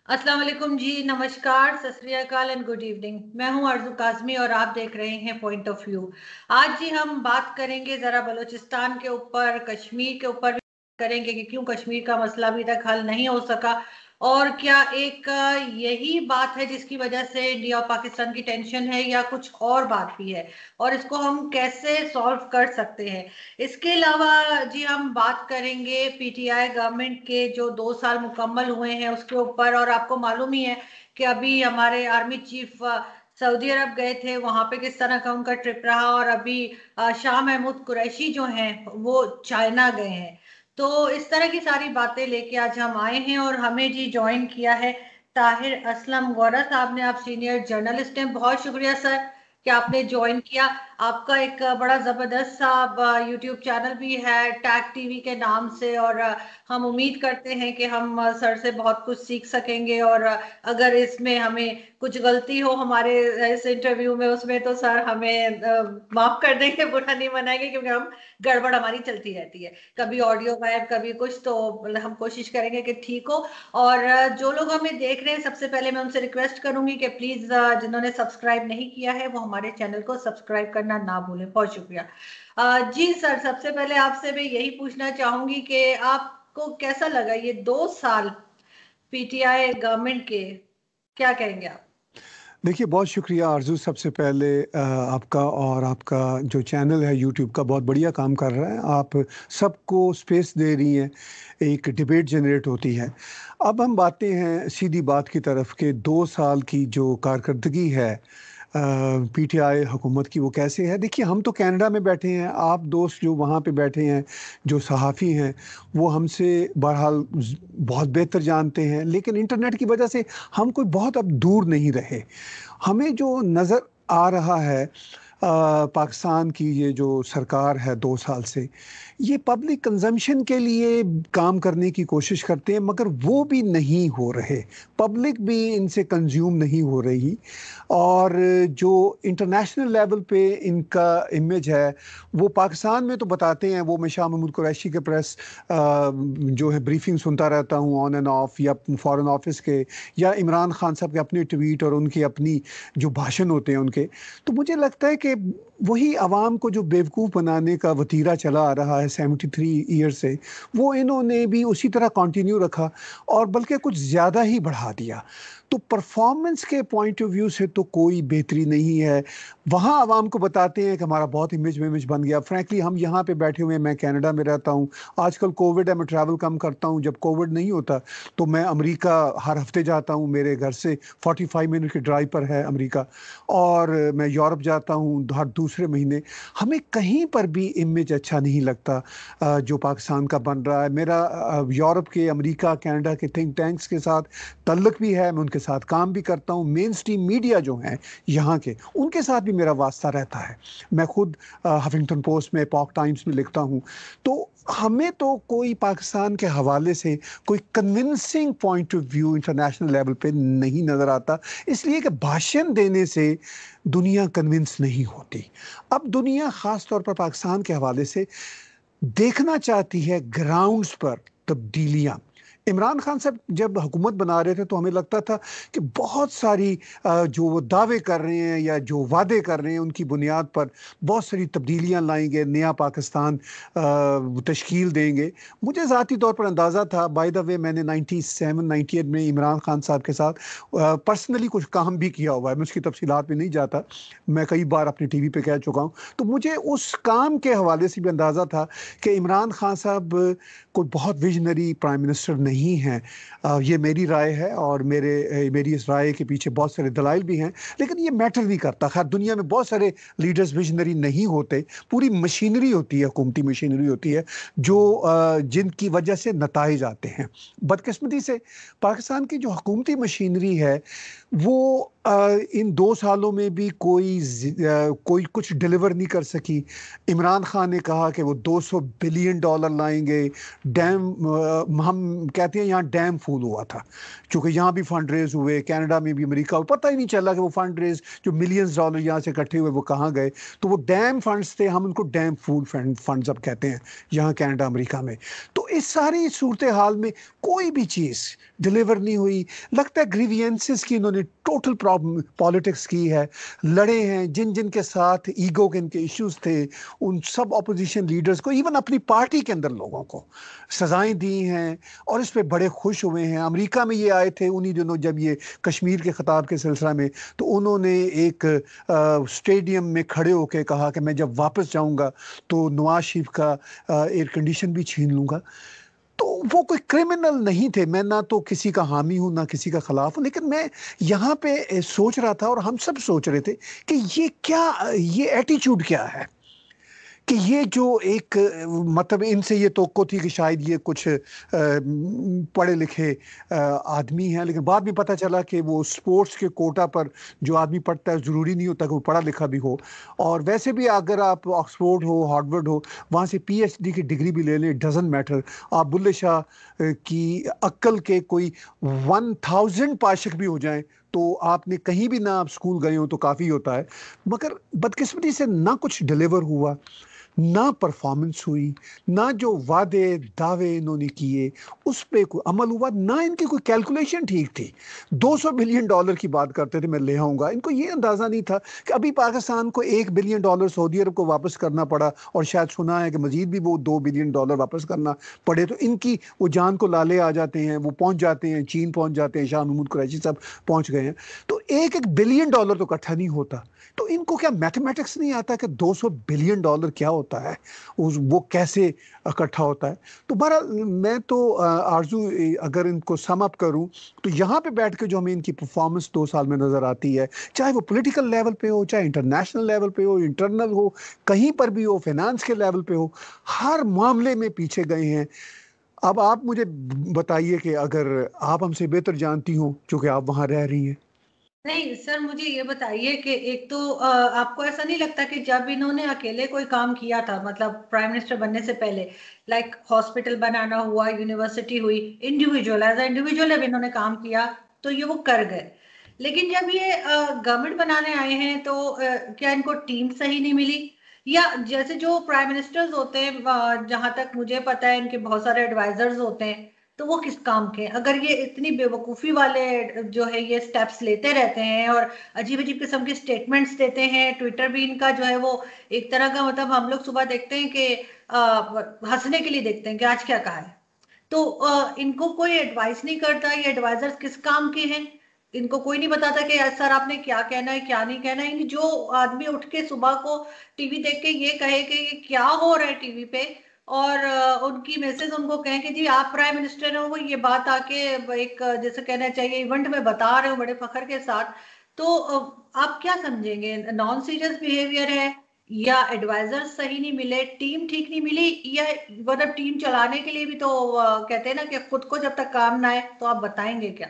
अस्सलाम वालेकुम जी, नमस्कार, सत श्री अकाल एंड गुड इवनिंग। मैं हूं अर्जू काज़मी और आप देख रहे हैं पॉइंट ऑफ व्यू। आज जी हम बात करेंगे ज़रा बलूचिस्तान के ऊपर, कश्मीर के ऊपर भी करेंगे कि क्यों कश्मीर का मसला अभी तक हल नहीं हो सका और क्या एक यही बात है जिसकी वजह से इंडिया और पाकिस्तान की टेंशन है या कुछ और बात भी है और इसको हम कैसे सॉल्व कर सकते हैं। इसके अलावा जी हम बात करेंगे पीटीआई गवर्नमेंट के जो 2 साल मुकम्मल हुए हैं उसके ऊपर। और आपको मालूम ही है कि अभी हमारे आर्मी चीफ सऊदी अरब गए थे, वहां पे किस तरह का उनका ट्रिप रहा। और अभी शाह महमूद कुरैशी जो हैं वो चाइना गए हैं। तो इस तरह की सारी बातें लेके आज हम आए हैं और हमें जी ज्वाइन किया है ताहिर असलम गौरा साहब ने। आप सीनियर जर्नलिस्ट हैं, बहुत शुक्रिया सर कि आपने ज्वाइन किया। आपका एक बड़ा जबरदस्त सा यूट्यूब चैनल भी है टैग टीवी के नाम से, और हम उम्मीद करते हैं कि हम सर से बहुत कुछ सीख सकेंगे। और अगर इसमें हमें कुछ गलती हो हमारे इस इंटरव्यू में उसमें तो सर हमें माफ कर देंगे, बुरा नहीं मनाएंगे, क्योंकि हम गड़बड़ हमारी चलती रहती है, कभी ऑडियो गायब कभी कुछ। तो हम कोशिश करेंगे कि ठीक हो। और जो लोग हमें देख रहे हैं, सबसे पहले मैं उनसे रिक्वेस्ट करूंगी कि प्लीज जिन्होंने सब्सक्राइब नहीं किया है वो हमारे चैनल को सब्सक्राइब करना ना भूलें। बहुत शुक्रिया। जी सर, सबसे पहले आपसे मैं यही पूछना चाहूंगी कि आपको कैसा लगा ये 2 साल पीटीआई गवर्नमेंट के, क्या कहेंगे आप? देखिए, बहुत शुक्रिया आरज़ू। सबसे पहले आपका और आपका जो चैनल है यूट्यूब का बहुत बढ़िया काम कर रहा है। आप सबको स्पेस दे रही हैं, एक डिबेट जनरेट होती है। अब हम बातें हैं सीधी बात की तरफ कि 2 साल की जो कारकर्दगी है पीटीआई हुकूमत की, वो कैसे है। देखिए, हम तो कनाडा में बैठे हैं, आप दोस्त जो वहाँ पे बैठे हैं, जो सहाफ़ी हैं, वो हमसे बहरहाल बहुत बेहतर जानते हैं। लेकिन इंटरनेट की वजह से हम कोई बहुत अब दूर नहीं रहे। हमें जो नज़र आ रहा है पाकिस्तान की ये जो सरकार है 2 साल से, ये पब्लिक कंजम्पशन के लिए काम करने की कोशिश करते हैं, मगर वो भी नहीं हो रहे। पब्लिक भी इनसे कंज्यूम नहीं हो रही। और जो इंटरनेशनल लेवल पे इनका इमेज है, वो पाकिस्तान में तो बताते हैं, वो मैं शाह महमूद कुरैशी के प्रेस जो है ब्रीफिंग सुनता रहता हूँ ऑन एंड ऑफ, या फॉरेन ऑफिस के, या इमरान खान साहब के अपने ट्वीट और उनकी अपनी जो भाषण होते हैं उनके। तो मुझे लगता है कि वही आवाम को जो बेवकूफ़ बनाने का वतीरा चला आ रहा है 73 ईयर से, वो इन्होंने भी उसी तरह कंटिन्यू रखा और बल्कि कुछ ज़्यादा ही बढ़ा दिया। तो परफॉर्मेंस के पॉइंट ऑफ व्यू से तो कोई बेहतरी नहीं है। वहाँ आवाम को बताते हैं कि हमारा बहुत इमेज बन गया। फ्रैंकली हम यहाँ पे बैठे हुए हैं, मैं कनाडा में रहता हूँ, आजकल कोविड है, मैं ट्रैवल कम करता हूँ। जब कोविड नहीं होता तो मैं अमेरिका हर हफ्ते जाता हूँ, मेरे घर से 45 मिनट की ड्राइव पर है अमेरिका। और मैं यूरोप जाता हूँ हर दूसरे महीने। हमें कहीं पर भी इमेज अच्छा नहीं लगता जो पाकिस्तान का बन रहा है। मेरा यूरोप के, अमेरिका, कनाडा के थिंक टैंक्स के साथ तल्लुक भी है, मैं उनके साथ काम भी करता हूँ। मेन स्ट्रीम मीडिया जो हैं यहाँ के, उनके साथ भी मेरा वास्ता रहता है। मैं खुद हफिंगटन पोस्ट में, पॉक टाइम्स में लिखता हूँ। तो हमें तो कोई पाकिस्तान के हवाले से कोई convincing point of view international level पे नहीं नज़र आता, इसलिए कि भाषण देने से दुनिया कन्विंस नहीं होती। अब दुनिया ख़ास तौर पर पाकिस्तान के हवाले से देखना चाहती है ग्राउंड्स पर तब्दीलियाँ। इमरान खान साहब जब हुकूमत बना रहे थे तो हमें लगता था कि बहुत सारी जो वो दावे कर रहे हैं या जो वादे कर रहे हैं, उनकी बुनियाद पर बहुत सारी तब्दीलियाँ लाएंगे, नया पाकिस्तान तश्कील देंगे। मुझे ज़ाती तौर पर अंदाज़ा था, बाय द वे मैंने 97-98 में इमरान खान साहब के साथ पर्सनली कुछ काम भी किया हुआ है, मैं उसकी तफसीलात में नहीं जाता, मैं कई बार अपनी टीवी पे कह चुका हूँ। तो मुझे उस काम के हवाले से भी अंदाज़ा था कि इमरान खान साहब कोई बहुत विजनरी प्राइम मिनिस्टर नहीं हैं। ये मेरी राय है और मेरी इस राय के पीछे बहुत सारे दलाइल भी हैं, लेकिन ये मैटर नहीं करता। खैर, दुनिया में बहुत सारे लीडर्स विजनरी नहीं होते। पूरी मशीनरी होती है, हुकूमती मशीनरी होती है, जो जिनकी वजह से नताइज आते हैं। बदकिस्मती से पाकिस्तान की जो हुकूमती मशीनरी है, वो इन 2 सालों में भी कोई कुछ डिलीवर नहीं कर सकी। इमरान खान ने कहा कि वो $200 बिलियन लाएंगे, डैम हम कह कहते हैं यहाँ डैम फूल हुआ था, क्योंकि यहाँ भी फंड रेज हुए, कनाडा में भी, अमेरिका, पता ही नहीं चला कि वो फंड रेज जो मिलियंस डॉलर यहाँ से इकट्ठे हुए वो कहाँ गए। तो वो डैम फंड्स थे, हम उनको डैम फूल फंड्स अब कहते हैं यहाँ कनाडा अमेरिका में। तो इस सारी सूरत हाल में कोई भी चीज़ डिलीवर नहीं हुई। लगता है ग्रीवियंसेस की इन्होंने टोटल प्रॉब्लम पॉलिटिक्स की है, लड़े हैं जिन जिन के साथ ईगो के इनके इश्यूज थे, उन सब अपोजिशन लीडर्स को, इवन अपनी पार्टी के अंदर लोगों को सजाएं दी हैं और इस पे बड़े खुश हुए हैं। अमेरिका में ये आए थे उन्हीं दिनों जब ये कश्मीर के खिताब के सिलसिला में, तो उन्होंने एक स्टेडियम में खड़े होकर कहा कि मैं जब वापस जाऊंगा तो नवाज शरीफ का एयर कंडीशन भी छीन लूंगा। तो वो कोई क्रिमिनल नहीं थे, मैं ना तो किसी का हामी हूं ना किसी का खिलाफ हूं, लेकिन मैं यहाँ पे सोच रहा था और हम सब सोच रहे थे कि ये क्या, ये एटीट्यूड क्या है कि ये जो एक मतलब इनसे ये तवक्को थी कि शायद ये कुछ पढ़े लिखे आदमी हैं, लेकिन बाद में पता चला कि वो स्पोर्ट्स के कोटा पर जो आदमी पढ़ता है ज़रूरी नहीं होता कि वो पढ़ा लिखा भी हो। और वैसे भी अगर आप ऑक्सफोर्ड हो, हार्वर्ड हो, वहाँ से पीएचडी की डिग्री भी ले लें, डजंट मैटर। आप बुल्ले शाह की अक्ल के कोई 1000 पाशक भी हो जाएं तो आपने कहीं भी ना आप स्कूल गए हो तो काफ़ी होता है। मगर बदकिस्मती से ना कुछ डिलीवर हुआ, ना परफॉर्मेंस हुई, ना जो वादे दावे इन्होंने किए उस पे कोई अमल हुआ, ना इनकी कोई कैलकुलेशन ठीक थी। 200 बिलियन डॉलर की बात करते थे मैं ले आऊँगा, इनको ये अंदाज़ा नहीं था कि अभी पाकिस्तान को 1 बिलियन डॉलर सऊदी अरब को वापस करना पड़ा और शायद सुना है कि मजीद भी वो 2 बिलियन डॉलर वापस करना पड़े तो इनकी वो जान को लाले आ जाते हैं, वो पहुँच जाते हैं, चीन पहुँच जाते हैं, शाह महमूद कुरैशी सब पहुँच गए हैं। तो 1-1 बिलियन डॉलर तो इकट्ठा नहीं होता। तो इनको क्या मैथमेटिक्स नहीं आता कि 200 बिलियन डॉलर क्या होता है, वो कैसे इकट्ठा होता है। तो बहरहाल मैं तो आरजू अगर इनको सम अप करूं तो यहाँ पे बैठ के जो हमें इनकी परफॉर्मेंस 2 साल में नज़र आती है, चाहे वो पॉलिटिकल लेवल पे हो, चाहे इंटरनेशनल लेवल पे हो, इंटरनल हो, कहीं पर भी हो, फाइनेंस के लेवल पे हो, हर मामले में पीछे गए हैं। अब आप मुझे बताइए कि अगर आप हमसे बेहतर जानती हो क्योंकि आप वहाँ रह रही हैं। नहीं सर, मुझे ये बताइए कि एक तो आपको ऐसा नहीं लगता कि जब इन्होंने अकेले कोई काम किया था, मतलब प्राइम मिनिस्टर बनने से पहले, लाइक हॉस्पिटल बनाना हुआ, यूनिवर्सिटी हुई, इंडिविजुअल एज इंडिविजुअल अब इन्होंने काम किया तो ये वो कर गए। लेकिन जब ये गवर्नमेंट बनाने आए हैं तो क्या इनको टीम सही नहीं मिली, या जैसे जो प्राइम मिनिस्टर्स होते हैं जहां तक मुझे पता है इनके बहुत सारे एडवाइजर्स होते हैं, तो वो किस काम के? अगर ये इतनी बेवकूफी वाले जो है ये स्टेप्स लेते रहते हैं और अजीब अजीब किस्म के स्टेटमेंट्स देते हैं, ट्विटर भी इनका जो है वो एक तरह का, मतलब हम लोग सुबह देखते हैं कि हंसने के लिए देखते हैं कि आज क्या कहा है। तो इनको कोई एडवाइस नहीं करता, ये एडवाइजर्स किस काम के हैं? इनको कोई नहीं बताता कि सर आपने क्या कहना है क्या नहीं कहना है। जो आदमी उठ के सुबह को टीवी देख के ये कहे कि ये क्या हो रहा है टीवी पे, और उनकी मैसेज उनको कहें कि जी आप प्राइम मिनिस्टर हो, वो ये बात आके एक जैसे कहना चाहिए इवेंट में बता रहे हो बड़े फखर के साथ, तो आप क्या समझेंगे? नॉन सीरियस बिहेवियर है, या एडवाइजर सही नहीं मिले, टीम ठीक नहीं मिली, या मतलब टीम चलाने के लिए भी तो कहते हैं ना कि खुद को जब तक काम ना आए तो आप बताएंगे क्या?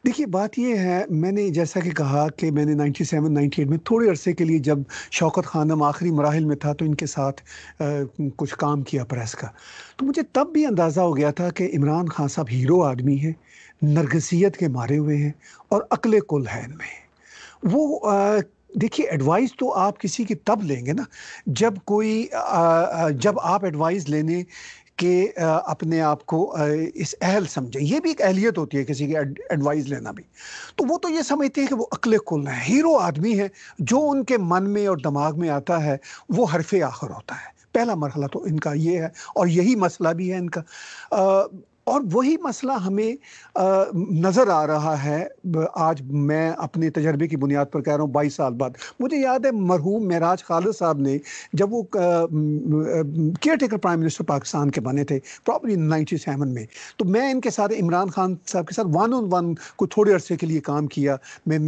देखिए बात ये है, मैंने जैसा कि कहा कि मैंने 97-98 में थोड़े अरसे के लिए जब शौकत खानम आखिरी मराहिल में था तो इनके साथ कुछ काम किया प्रेस का, तो मुझे तब भी अंदाज़ा हो गया था कि इमरान खान साहब हीरो आदमी हैं, नरगिसियत के मारे हुए हैं और अक्ल कुल है इनमें। वो देखिए एडवाइस तो आप किसी की तब लेंगे ना जब कोई जब आप एडवाइस लेने के अपने आप को इस अहल समझें। ये भी एक अहलियत होती है किसी की एडवाइस लेना भी। तो वो तो ये समझते हैं कि वो अक्ल कुल है, हीरो आदमी है, जो उनके मन में और दिमाग में आता है वो हरफे आखिर होता है। पहला मरहला तो इनका ये है और यही मसला भी है इनका। और वही मसला हमें नज़र आ रहा है। आज मैं अपने तजर्बे की बुनियाद पर कह रहा हूँ, 22 साल बाद मुझे याद है मरहूम महराज खालिद साहब ने जब वो care taker prime minister Pakistan के बने थे प्रॉब्ली 97 में, तो मैं इनके साथ इमरान खान साहब के साथ 1-on-1 को थोड़े अरसे के लिए काम किया। मैं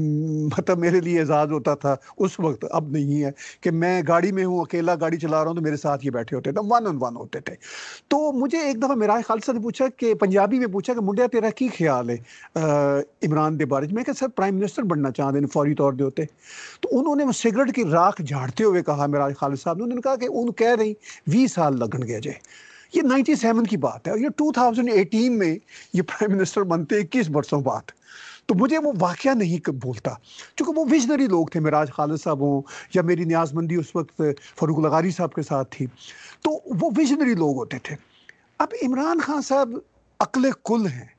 मतलब मेरे लिए एजाज़ होता था उस वक्त, अब नहीं है, कि मैं गाड़ी में हूँ, अकेला गाड़ी चला रहा हूँ तो मेरे साथ ये बैठे होते थे, 1-on-1 होते थे। तो मुझे एक दफ़ा महराज खालिद साहब ने पूछा कि पंजाबी में पूछा कि मुंडिया तेरा की ख्याल है इमरान के बारे में। मैं कहा सर प्राइम मिनिस्टर बनना चाहते हैं फौरी तौर पर होते। तो उन्होंने वो सिगरेट की राख झाड़ते हुए कहा, महराज खालिद साहब ने, उन्होंने कहा कि उन कह रही 20 साल लगन गए जे ये 97 की बात है और ये 2018 में ये प्राइम मिनिस्टर बनते 21 बरसों बाद। तो मुझे वो वाकया नहीं बोलता, क्योंकि वो विजनरी लोग थे, मिराज खालिद साहब हों या मेरी न्याजमंदी उस वक्त फरूक लगारी साहब के साथ थी, तो वो विजनरी लोग होते थे। अब इमरान खान साहब अक्ले कुल हैं,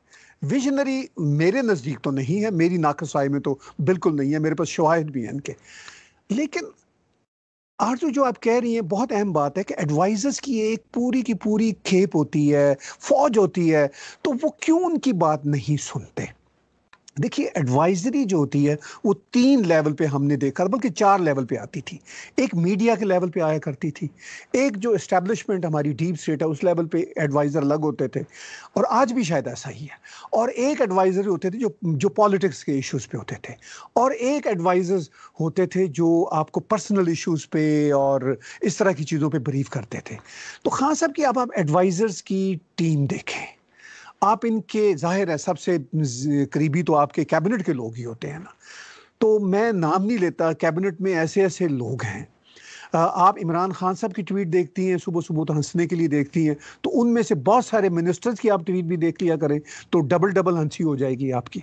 विजनरी मेरे नज़दीक तो नहीं है, मेरी नाकसाई में तो बिल्कुल नहीं है, मेरे पास शवाहिद भी हैं इनके। लेकिन आरज़ू जो आप कह रही हैं बहुत अहम बात है कि एडवाइजर्स की एक पूरी की पूरी खेप होती है, फौज होती है, तो वो क्यों उनकी बात नहीं सुनते? देखिए, एडवाइजरी जो होती है वो 3 लेवल पे हमने देखा, बल्कि 4 लेवल पे आती थी। एक मीडिया के लेवल पे आया करती थी, एक जो एस्टेब्लिशमेंट हमारी डीप स्टेट है उस लेवल पे एडवाइज़र अलग होते थे, और आज भी शायद ऐसा ही है। और एक एडवाइज़र होते थे जो पॉलिटिक्स के इश्यूज़ पे होते थे, और एक एडवाइज़र्स होते थे जो आपको पर्सनल इश्यूज़ पे और इस तरह की चीज़ों पे ब्रीफ करते थे। तो खान साहब की अब आप एडवाइज़र्स की टीम देखें, आप इनके ज़ाहिर है सबसे करीबी तो आपके कैबिनेट के लोग ही होते हैं ना, तो मैं नाम नहीं लेता, कैबिनेट में ऐसे ऐसे लोग हैं। आप इमरान खान साहब की ट्वीट देखती हैं सुबह सुबह तो हंसने के लिए देखती हैं, तो उनमें से बहुत सारे मिनिस्टर्स की आप ट्वीट भी देख लिया करें तो डबल डबल हंसी हो जाएगी आपकी।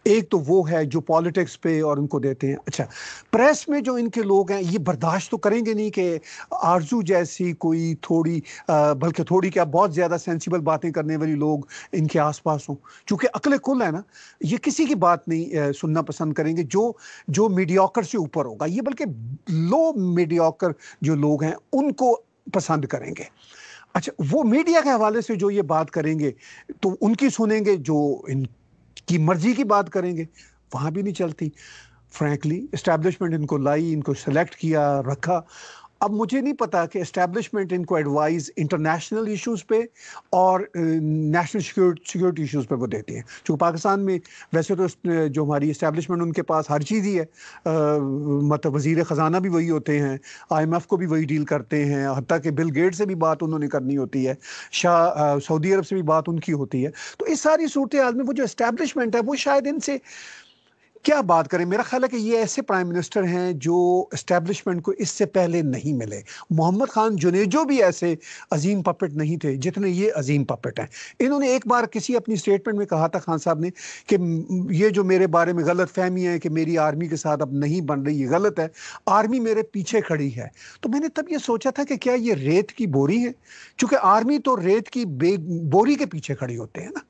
एक तो वो है जो पॉलिटिक्स पे और उनको देते हैं। अच्छा, प्रेस में जो इनके लोग हैं ये बर्दाश्त तो करेंगे नहीं कि आरजू जैसी कोई थोड़ी बल्कि थोड़ी क्या बहुत ज़्यादा सेंसिबल बातें करने वाली लोग इनके आसपास हों, क्योंकि अक्ल कुल है ना, ये किसी की बात नहीं सुनना पसंद करेंगे जो जो मीडियोकर से ऊपर होगा, ये बल्कि लो मीडियोकर जो लोग हैं उनको पसंद करेंगे। अच्छा, वो मीडिया के हवाले से जो ये बात करेंगे तो उनकी सुनेंगे, जो इनकी मर्जी की बात करेंगे वहां भी नहीं चलती। फ्रैंकली एस्टैब्लिशमेंट इनको लाई, इनको सेलेक्ट किया, रखा। अब मुझे नहीं पता कि एस्टैब्लिशमेंट इनको एडवाइस इंटरनेशनल इश्यूज़ पे और नेशनल सिक्योरिटी इश्यूज़ पे वो देती हैं, क्योंकि पाकिस्तान में वैसे तो जो हमारी एस्टैब्लिशमेंट उनके पास हर चीज़ ही है, मतलब वज़ीर ख़जाना भी वही होते हैं, IMF को भी वही डील करते हैं, हत्ता कि बिल गेट से भी बात उन्होंने करनी होती है, सऊदी अरब से भी बात उनकी होती है। तो इस सारी सूरत हाल में वो जो एस्टैब्लिशमेंट है वो शायद इनसे क्या बात करें। मेरा ख्याल है कि ये ऐसे प्राइम मिनिस्टर हैं जो एस्टैब्लिशमेंट को इससे पहले नहीं मिले। मोहम्मद खान जुनेजो भी ऐसे अजीम पपेट नहीं थे जितने ये अजीम पपेट हैं। इन्होंने एक बार किसी अपनी स्टेटमेंट में कहा था खान साहब ने कि ये जो मेरे बारे में गलत फहमी है कि मेरी आर्मी के साथ अब नहीं बन रही, ये गलत है, आर्मी मेरे पीछे खड़ी है। तो मैंने तब ये सोचा था कि क्या ये रेत की बोरी है, क्योंकि आर्मी तो रेत की बोरी के पीछे खड़ी होते हैं ना,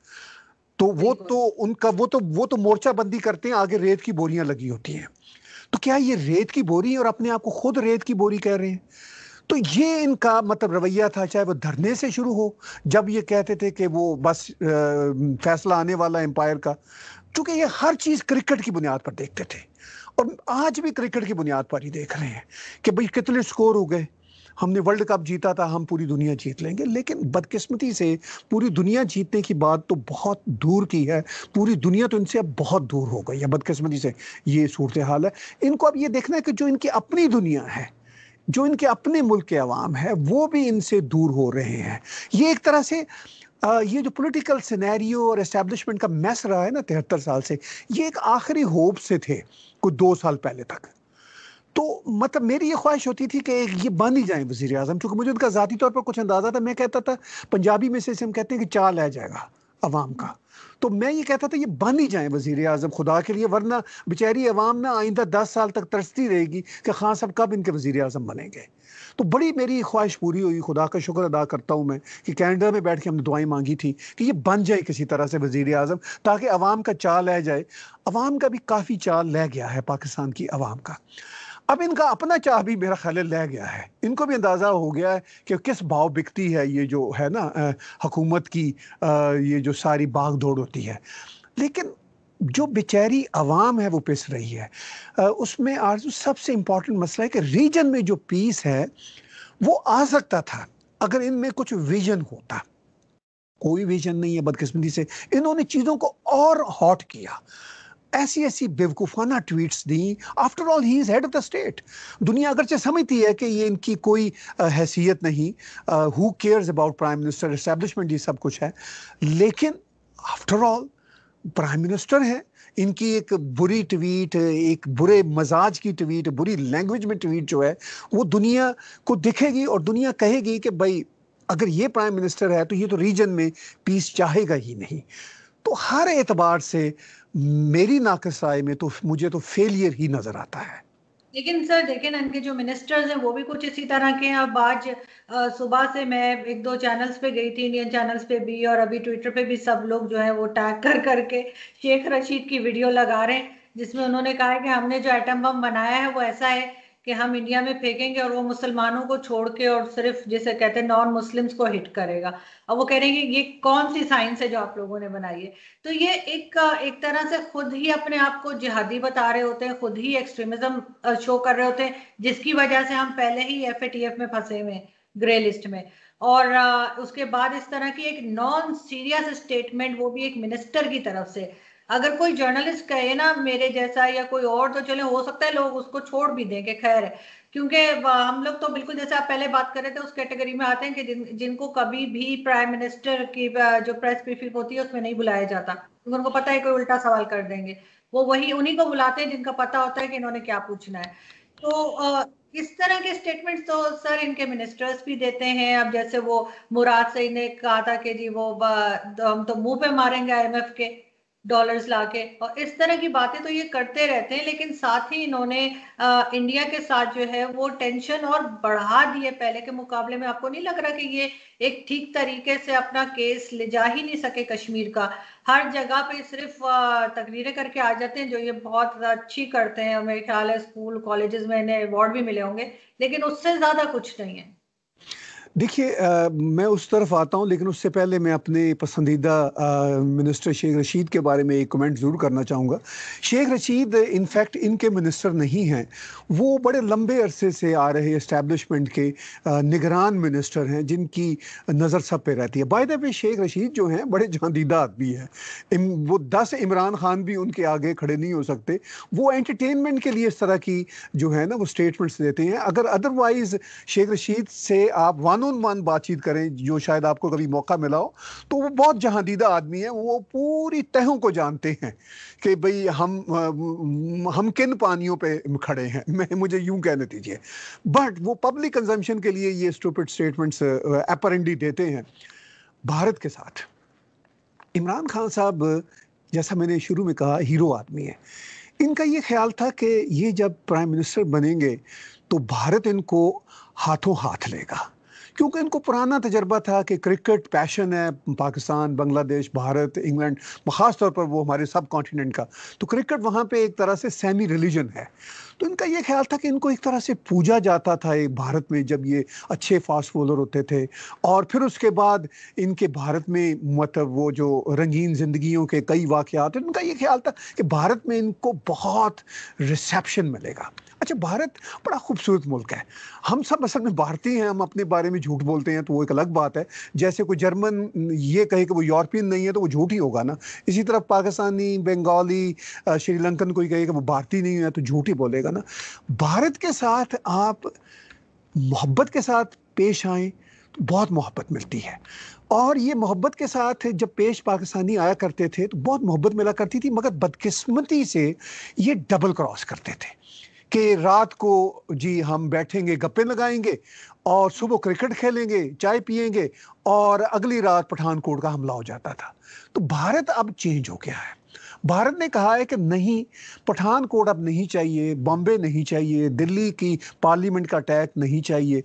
तो वो तो उनका वो तो मोर्चा बंदी करते हैं, आगे रेत की बोरियां लगी होती हैं। तो क्या ये रेत की बोरी है और अपने आप को खुद रेत की बोरी कह रहे हैं? तो ये इनका मतलब रवैया था, चाहे वो धरने से शुरू हो, जब ये कहते थे कि वो बस फैसला आने वाला एम्पायर का, क्योंकि ये हर चीज क्रिकेट की बुनियाद पर देखते थे, और आज भी क्रिकेट की बुनियाद पर ही देख रहे हैं कि भाई कितने स्कोर हो गए, हमने वर्ल्ड कप जीता था, हम पूरी दुनिया जीत लेंगे। लेकिन बदकिस्मती से पूरी दुनिया जीतने की बात तो बहुत दूर की है, पूरी दुनिया तो इनसे अब बहुत दूर हो गई है, बदकिस्मती से ये सूरत हाल है। इनको अब ये देखना है कि जो इनकी अपनी दुनिया है, जो इनके अपने मुल्क के अवाम है, वो भी इनसे दूर हो रहे हैं। ये एक तरह से ये जो पॉलिटिकल सिनेरियो और एस्टैब्लिशमेंट का मैस रहा है ना 73 साल से, ये एक आखिरी होप से थे कुछ 2 साल पहले तक। तो मतलब मेरी ये ख्वाहिश होती थी कि ये बन ही जाए वज़ीर आज़म, क्योंकि मुझे उनका ज़ाती तौर पर कुछ अंदाज़ा था। मैं कहता था, पंजाबी में से हम कहते हैं कि चाल आ जाएगा अवाम का, तो मैं ये कहता था ये बन ही जाए वज़ीर आज़म खुदा के लिए, वरना बेचारी अवाम ना आइंदा 10 साल तक तरसती रहेगी कि खान साहब कब इनके वज़ीर आज़म बनेंगे। तो बड़ी मेरी ख्वाहिश पूरी हुई, खुदा का शुक्र अदा करता हूँ मैं कि कनाडा में बैठ के हमने दुआएं मांगी थी कि ये बन जाए किसी तरह से वज़ीर आज़म, ताकि अवाम का चाल रह जाए। अवाम का भी काफ़ी चाल रह गया है पाकिस्तान की अवाम का। अब इनका अपना चाह भी मेरा ख्याल ले गया है, इनको भी अंदाज़ा हो गया है कि किस भाव बिकती है ये जो है ना हुकूमत की ये जो सारी भाग दौड़ होती है। लेकिन जो बेचारी अवाम है वो पिस रही है। उसमें आरज़ू सबसे इम्पोर्टेंट मसला है कि रीजन में जो पीस है वो आ सकता था अगर इनमें कुछ विजन होता। कोई विजन नहीं है, बदकिस्मती से इन्होंने चीज़ों को और हॉट किया, ऐसी ऐसी बेवकूफ़ाना ट्वीट्स दी। After all he is head of the state. दुनिया अगरचे समझती है कि ये इनकी कोई हैसियत नहीं, who cares about prime minister, establishment ये सब कुछ है, लेकिन आफ्टर ऑल प्राइम मिनिस्टर हैं। इनकी एक बुरी ट्वीट, एक बुरे मजाज की ट्वीट, बुरी लैंग्वेज में ट्वीट जो है वो दुनिया को दिखेगी और दुनिया कहेगी कि भाई अगर ये प्राइम मिनिस्टर है तो ये तो रीजन में पीस चाहेगा ही नहीं। तो हर एतबार से मेरी नाकसाई में तो मुझे तो फेलियर ही नजर आता है। लेकिन सर देखें ना, इनके जो मिनिस्टर्स हैं वो भी कुछ इसी तरह के हैं। अब आज सुबह से मैं एक दो चैनल्स पे गई थी, इंडियन चैनल्स पे भी और अभी ट्विटर पे भी, सब लोग जो है वो टैग कर करके शेख रशीद की वीडियो लगा रहे हैं, जिसमें उन्होंने कहा है कि हमने जो एटम बम बनाया है वो ऐसा है कि हम इंडिया में फेंकेंगे और वो मुसलमानों को छोड़ के और सिर्फ जिसे कहते हैं नॉन मुस्लिम्स को हिट करेगा। अब वो कह रहे हैं कि ये कौन सी साइंस है जो आप लोगों ने बनाई है। तो ये एक तरह से खुद ही अपने आप को जिहादी बता रहे होते हैं, खुद ही एक्सट्रीमिज्म शो कर रहे होते हैं, जिसकी वजह से हम पहले ही एफएटीएफ में फंसे हुए हैं, ग्रे लिस्ट में। और उसके बाद इस तरह की एक नॉन सीरियस स्टेटमेंट, वो भी एक मिनिस्टर की तरफ से। अगर कोई जर्नलिस्ट कहे ना मेरे जैसा या कोई और, तो चले हो सकता है लोग उसको छोड़ भी दें कि खैर है, क्योंकि हम लोग तो बिल्कुल जैसे आप पहले बात कर रहे थे उस कैटेगरी में आते हैं कि जिनको कभी भी प्राइम मिनिस्टर की जो प्रेस ब्रीफिंग होती है उसमें नहीं बुलाया जाता, क्योंकि उनको पता है कोई उल्टा सवाल कर देंगे। वो वही उन्हीं को बुलाते हैं जिनका पता होता है कि इन्होंने क्या पूछना है। तो इस तरह के स्टेटमेंट्स तो सर इनके मिनिस्टर्स भी देते हैं। अब जैसे वो मुराद सईद ने कहा था कि जी वो हम तो मुंह पे मारेंगे आईएमएफ के डॉलर्स लाके, और इस तरह की बातें तो ये करते रहते हैं। लेकिन साथ ही इन्होंने इंडिया के साथ जो है वो टेंशन और बढ़ा दिए पहले के मुकाबले में। आपको नहीं लग रहा कि ये एक ठीक तरीके से अपना केस ले जा ही नहीं सके कश्मीर का? हर जगह पे सिर्फ तकरीरें करके आ जाते हैं, जो ये बहुत अच्छी करते हैं, मेरे ख्याल है स्कूल कॉलेजेस में इन्हें अवार्ड भी मिले होंगे, लेकिन उससे ज्यादा कुछ नहीं है। देखिए, मैं उस तरफ आता हूँ, लेकिन उससे पहले मैं अपने पसंदीदा मिनिस्टर शेख रशीद के बारे में एक कमेंट ज़रूर करना चाहूँगा। शेख रशीद इनफैक्ट इनके मिनिस्टर नहीं हैं, वो बड़े लंबे अरसे से आ रहे इस्टेब्लिशमेंट के निगरान मिनिस्टर हैं, जिनकी नज़र सब पे रहती है। By the way Sheikh Rashid जो हैं बड़े जांदीदा आदमी हैं। वो 10 इमरान खान भी उनके आगे खड़े नहीं हो सकते। वो एंटरटेनमेंट के लिए इस तरह की जो है ना वो स्टेटमेंट्स देते हैं। अगर अदरवाइज शेख रशीद से आप वन ऑन वन बातचीत करें, जो शायद आपको कभी मौका मिला हो, तो वो बहुत जहांदीदा आदमी है। वो पूरी तहों को जानते हैं कि भाई हम किन पानियों पे खड़े हैं, मुझे यूं कहने दीजिए। बट वो पब्लिक कंजम्पशन के लिए ये स्टूपिड स्टेटमेंट्स अपरेंटली देते हैं। भारत के साथ इमरान खान साहब, जैसा मैंने शुरू में कहा, हीरो आदमी है। इनका ये ख्याल था कि ये जब प्राइम मिनिस्टर बनेंगे तो भारत इनको हाथों हाथ लेगा, क्योंकि इनको पुराना तजर्बा था कि क्रिकेट पैशन है पाकिस्तान, बांग्लादेश, भारत, इंग्लैंड, ख़ास तौर पर वो हमारे सब कॉन्टिनेंट का, तो क्रिकेट वहाँ पे एक तरह से सेमी रिलीजन है। तो इनका ये ख्याल था कि इनको एक तरह से पूजा जाता था एक भारत में, जब ये अच्छे फास्ट बॉलर होते थे। और फिर उसके बाद इनके भारत में मतलब वो जो रंगीन ज़िंदगियों के कई वाक़यात, इनका ये ख्याल था कि भारत में इनको बहुत रिसेप्शन मिलेगा। अच्छा, भारत बड़ा खूबसूरत मुल्क है। हम सब असल में भारतीय हैं, हम अपने बारे में झूठ बोलते हैं तो वो एक अलग बात है। जैसे कोई जर्मन ये कहे कि वो यूरोपियन नहीं है तो वो झूठ ही होगा ना। इसी तरह पाकिस्तानी, बंगाली, श्रीलंकन कोई कहे कि वो भारतीय नहीं है तो झूठ ही बोलेगा ना। भारत के साथ आप मोहब्बत के साथ पेश आएँ तो बहुत मोहब्बत मिलती है। और ये मोहब्बत के साथ जब पेश पाकिस्तानी आया करते थे तो बहुत मोहब्बत मिला करती थी, मगर बदकिस्मती से ये डबल क्रॉस करते थे कि रात को जी हम बैठेंगे, गप्पे लगाएंगे, और सुबह क्रिकेट खेलेंगे, चाय पिएंगे, और अगली रात पठानकोट का हमला हो जाता था। तो भारत अब चेंज हो गया है। भारत ने कहा है कि नहीं, पठानकोट अब नहीं चाहिए, बॉम्बे नहीं चाहिए, दिल्ली की पार्लियामेंट का अटैक नहीं चाहिए।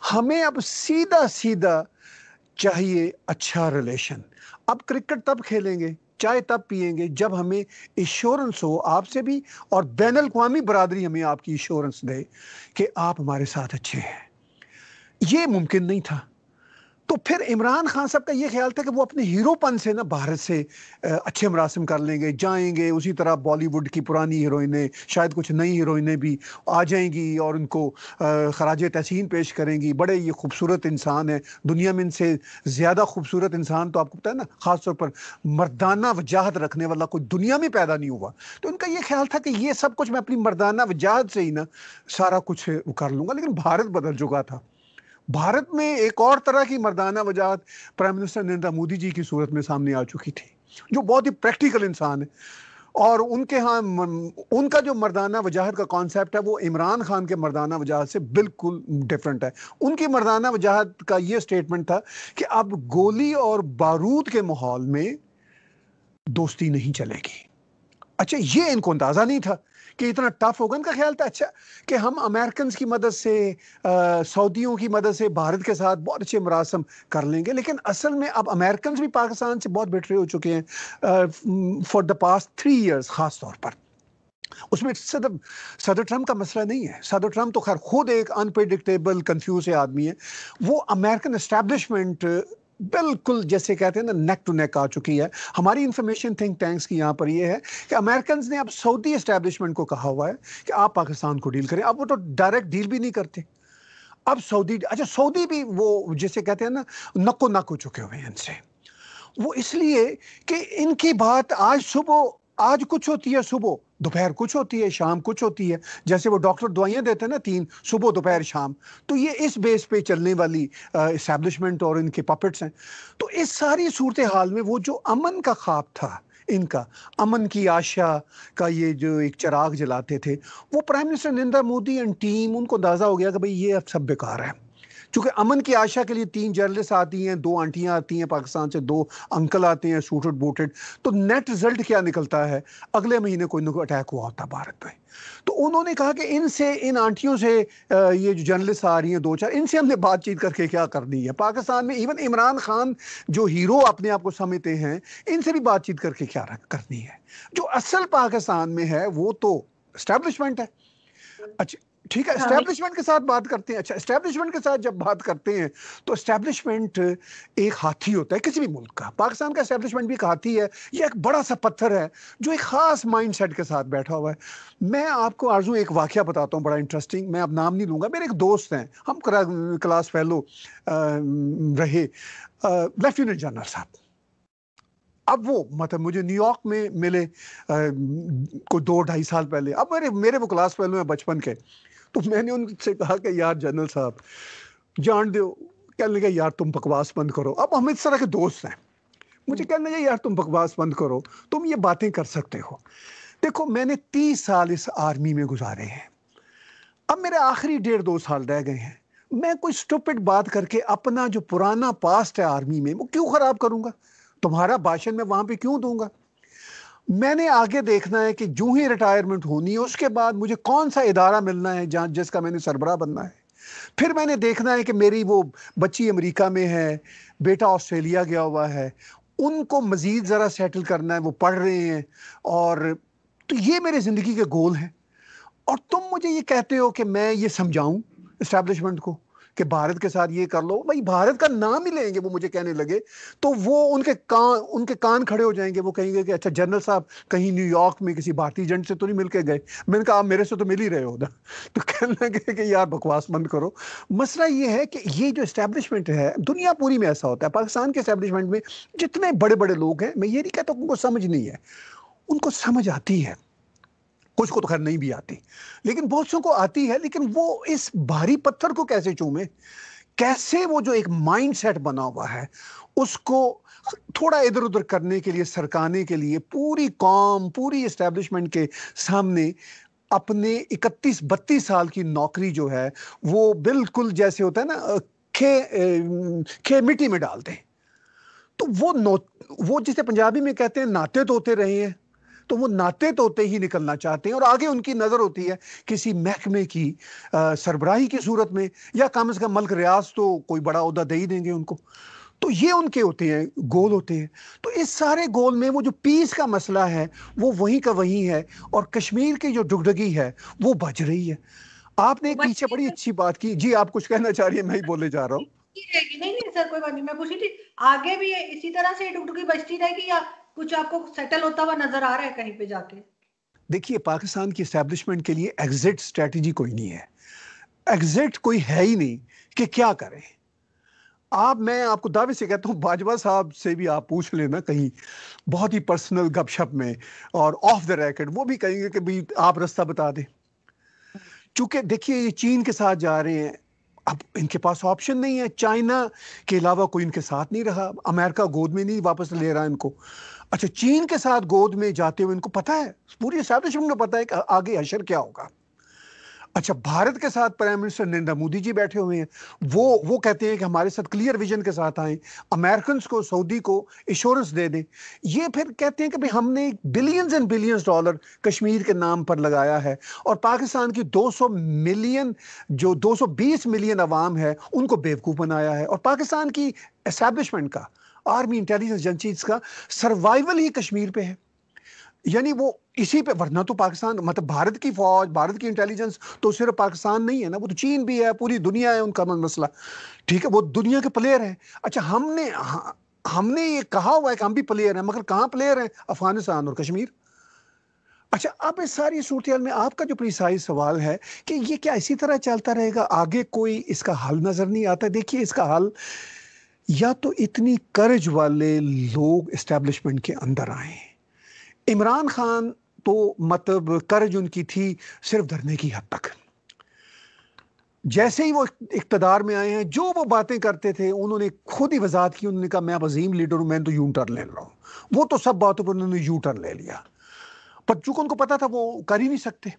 हमें अब सीधा सीधा चाहिए अच्छा रिलेशन। अब क्रिकेट तब खेलेंगे, चाय तब पिएंगे जब हमें एश्योरेंस हो आपसे भी, और बैन अल-अक़वामी बरादरी हमें आपकी एश्योरेंस दे कि आप हमारे साथ अच्छे हैं। ये मुमकिन नहीं था। तो फिर इमरान खान साहब का ये ख्याल था कि वो अपने हीरोपन से ना भारत से अच्छे मरासिम कर लेंगे, जाएंगे। उसी तरह बॉलीवुड की पुरानी हीरोइनें, शायद कुछ नई हीरोइनें भी आ जाएंगी और उनको खराज तहसीन पेश करेंगी। बड़े ये खूबसूरत इंसान है, दुनिया में इनसे ज़्यादा खूबसूरत इंसान तो आपको पता है ना, ख़ास तौर पर मर्दाना वजाहत रखने वाला कोई दुनिया में पैदा नहीं हुआ। तो इनका ये ख्याल था कि ये सब कुछ मैं अपनी मर्दाना वजाहत से ही ना सारा कुछ कर लूँगा। लेकिन भारत बदल चुका था। भारत में एक और तरह की मर्दाना वजाहत प्राइम मिनिस्टर नरेंद्र मोदी जी की सूरत में सामने आ चुकी थी, जो बहुत ही प्रैक्टिकल इंसान है। और उनके यहाँ उनका जो मर्दाना वजाहत का कॉन्सेप्ट है वो इमरान खान के मर्दाना वजाहत से बिल्कुल डिफरेंट है। उनकी मर्दाना वजाहत का ये स्टेटमेंट था कि अब गोली और बारूद के माहौल में दोस्ती नहीं चलेगी। अच्छा, ये इनको अंदाजा नहीं था कि इतना टफ होगा। इनका ख्याल था अच्छा कि हम अमेरिकन की मदद से, सऊदियों की मदद से भारत के साथ बहुत अच्छे मरासम कर लेंगे। लेकिन असल में अब अमेरिकन भी पाकिस्तान से बहुत बेटरे हो चुके हैं फॉर द पास्ट 3 इयर्स खास तौर पर। उसमें सदर ट्रम्प का मसला नहीं है। सदर ट्रम्प तो खैर खुद एक अनप्रेडिक्टेबल कंफ्यूज आदमी है। वो अमेरिकन एस्टैब्लिशमेंट बिल्कुल जैसे कहते हैं ना नेक टू नेक आ चुकी है। हमारी इंफॉर्मेशन थिंक टैंक्स की यहाँ पर ये है कि अमेरिकन ने अब सऊदी एस्टैब्लिशमेंट को कहा हुआ है कि आप पाकिस्तान को डील करें। अब वो तो डायरेक्ट डील भी नहीं करते। अब सऊदी, अच्छा सऊदी भी वो जिसे कहते हैं ना नक्को नक हो चुके हुए हैं इनसे। वो इसलिए कि इनकी बात आज सुबह, आज कुछ होती है सुबह, दोपहर कुछ होती है, शाम कुछ होती है। जैसे वो डॉक्टर दवाइयां देते हैं ना 3 सुबह दोपहर शाम, तो ये इस बेस पे चलने वाली इस्टेब्लिशमेंट और इनके पपेट्स हैं। तो इस सारी सूरत हाल में वो जो अमन का ख्वाब था इनका, अमन की आशा का ये जो एक चिराग जलाते थे, वो prime minister Narendra Modi and team, उनको अंदाजा हो गया कि भाई ये अब सब बेकार है। क्योंकि अमन की आशा के लिए 3 जर्नलिस्ट आती हैं, 2 आंटियां आती हैं पाकिस्तान से, 2 अंकल आते हैं सूटेड बूटेड, तो नेट रिजल्ट क्या निकलता है? अगले महीने कोई ना कोई अटैक हुआ होता भारत में। तो उन्होंने कहा कि इनसे, इन आंटियों से, ये जो जर्नलिस्ट आ रही हैं 2-4, इनसे हमने बातचीत करके क्या करनी है? पाकिस्तान में इवन इमरान खान जो हीरो अपने आप को समझते हैं, इनसे भी बातचीत करके क्या करनी है? जो असल पाकिस्तान में है वो तो एस्टैब्लिशमेंट है। अच्छा ठीक है, एस्टैब्लिशमेंट के साथ बात करते हैं। अच्छा, एस्टैब्लिशमेंट के साथ जब बात करते हैं तो एस्टैब्लिशमेंट एक हाथी होता है किसी भी मुल्क का। पाकिस्तान का एस्टैब्लिशमेंट भी एक हाथी है। ये एक बड़ा सा पत्थर है जो एक खास माइंडसेट के साथ बैठा हुआ है। मैं आपको आरजू एक वाकया बताता हूँ बड़ा इंटरेस्टिंग। मैं अब नाम नहीं लूंगा। मेरे एक दोस्त हैं, हम क्लास फेलो रहे, लेफ्टिनेंट जनरल साहब। अब वो मतलब मुझे न्यूयॉर्क में मिले कोई 2-2.5 साल पहले। अब मेरे वो क्लास फेलो हैं बचपन के। तो मैंने उनसे कहा कि यार जनरल साहब जान दो। कहने लगे यार तुम बकवास बंद करो। अब हम इस तरह के दोस्त हैं। मुझे कहने लगे यार तुम बकवास बंद करो, तुम ये बातें कर सकते हो। देखो मैंने 30 साल इस आर्मी में गुजारे हैं। अब मेरे आखिरी 1.5-2 साल रह गए हैं। मैं कोई स्टूपिड बात करके अपना जो पुराना पास्ट है आर्मी में वो क्यों खराब करूंगा? तुम्हारा भाषण मैं वहां पे क्यों दूंगा? मैंने आगे देखना है कि जो ही रिटायरमेंट होनी है उसके बाद मुझे कौन सा इदारा मिलना है जहाँ जिसका मैंने सरबराह बनना है। फिर मैंने देखना है कि मेरी वो बच्ची अमेरिका में है, बेटा ऑस्ट्रेलिया गया हुआ है, उनको मजीद ज़रा सेटल करना है, वो पढ़ रहे हैं। और तो ये मेरे ज़िंदगी के गोल हैं। और तुम मुझे ये कहते हो कि मैं ये समझाऊं इस्टेब्लिशमेंट को कि भारत के साथ ये कर लो। भाई भारत का नाम ही लेंगे वो मुझे कहने लगे तो वो उनके कान खड़े हो जाएंगे। वो कहेंगे कि अच्छा जनरल साहब कहीं न्यूयॉर्क में किसी भारतीय एजेंट से तो नहीं मिल के गए? मैंने कहा आप मेरे से तो मिल ही रहे हो ना। तो कहने लगे कि यार बकवास बंद करो। मसला ये है कि ये जो इस्टेब्लिशमेंट है दुनिया पूरी में ऐसा होता है। पाकिस्तान के इस्टेब्लिशमेंट में जितने बड़े बड़े लोग हैं, मैं ये नहीं कहता उनको समझ नहीं है, उनको समझ आती है। कुछ को तो खैर नहीं भी आती, लेकिन बहुत सौ को आती है। लेकिन वो इस भारी पत्थर को कैसे चूमे, कैसे वो जो एक माइंडसेट बना हुआ है उसको थोड़ा इधर उधर करने के लिए, सरकाने के लिए पूरी कौम, पूरी एस्टेब्लिशमेंट के सामने अपने 31-32 साल की नौकरी जो है वो बिल्कुल जैसे होता है ना खे मिट्टी में डाल दें। तो वो जिसे पंजाबी में कहते हैं नाते तोते रहे हैं, तो वो नाते तोते ही निकलना चाहते हैं। और आगे उनकी नजर होती है किसी महकमे की सरबराही की सूरत में, या कम से कम मल्क रियाज तो कोई बड़ा ओहदा दे ही देंगे उनको। तो ये उनके होते हैं गोल होते हैं। तो इस सारे गोल में वो जो पीस का मसला है वो वहीं का वहीं है, और कश्मीर की जो डुगडगी है वो बज रही है। आपने एक पीछे बड़ी अच्छी बात की जी, आप कुछ कहना चाह रही है, मैं ही बोले जा रहा हूँ। नहीं नहीं सर कोई बात नहीं। मैं पूछ रही थी आगे भी इसी तरह से डुगडुगी बजती रहेगी या कुछ आपको सेटल होता हुआ नजर आ रहा है कहीं पे जाके? देखिए पाकिस्तान की एस्टैब्लिशमेंट के लिए एग्जिट स्ट्रेटजी कोई नहीं है। एग्जिट कोई है ही नहीं कि क्या करें। मैं आपको दावे से कहता हूँ बाजवा साहब से भी आप पूछ लेना कहीं बहुत ही पर्सनल गपशप में और ऑफ द रैकेट, वो भी कहेंगे कि भाई आप रास्ता बता दें। चूंकि देखिए ये चीन के साथ जा रहे हैं, अब इनके पास ऑप्शन नहीं है। चाइना के अलावा कोई इनके साथ नहीं रहा। अमेरिका गोद में नहीं वापस ले रहा इनको। अच्छा, चीन के साथ गोद में जाते हुए इनको पता है, पूरी एस्टैब्लिशमेंट को पता है कि आगे हशर क्या होगा। अच्छा, भारत के साथ प्राइम मिनिस्टर नरेंद्र मोदी जी बैठे हुए हैं, वो कहते हैं कि हमारे साथ क्लियर विजन के साथ आए, अमेरिकन को, सऊदी को एश्योरेंस दे दें। ये फिर कहते हैं कि भाई हमने billions and billions dollar Kashmir के नाम पर लगाया है, और पाकिस्तान की 200 मिलियन, जो 220 मिलियन अवाम है, उनको बेवकूफ़ बनाया है। और पाकिस्तान की एस्टैब्लिशमेंट का, आर्मी, इंटेलिजेंस एजेंसीज का सर्वाइवल ही कश्मीर पे है। यानी वो इसी पे, वरना तो पाकिस्तान, मतलब भारत की फौज, भारत की इंटेलिजेंस तो सिर्फ पाकिस्तान नहीं है ना, वो तो चीन भी है, पूरी दुनिया है उनका मसला। ठीक है, वो दुनिया के प्लेयर हैं। अच्छा, हमने ये कहा हुआ है कि हम भी प्लेयर हैं, मगर कहाँ प्लेयर हैं? अफगानिस्तान और कश्मीर। अच्छा, अब इस सारी सूरत में आपका जो प्रिसाइज सवाल है कि ये क्या इसी तरह चलता रहेगा, आगे कोई इसका हल नजर नहीं आता। देखिए, इसका हल या तो इतनी कर्ज वाले लोग एस्टेब्लिशमेंट के अंदर आए। इमरान खान तो मतलब कर्ज उनकी थी सिर्फ धरने की हद तक। जैसे ही वो इख्तदार में आए हैं, जो वो बातें करते थे उन्होंने खुद ही वजाहत की, उन्होंने कहा मैं अजीम लीडर हूं, मैं तो यू टर्न ले रहा हूं। वो तो सब बातों पर उन्होंने यू टर्न ले लिया, पर चूंकि उनको पता था वो कर ही नहीं सकते।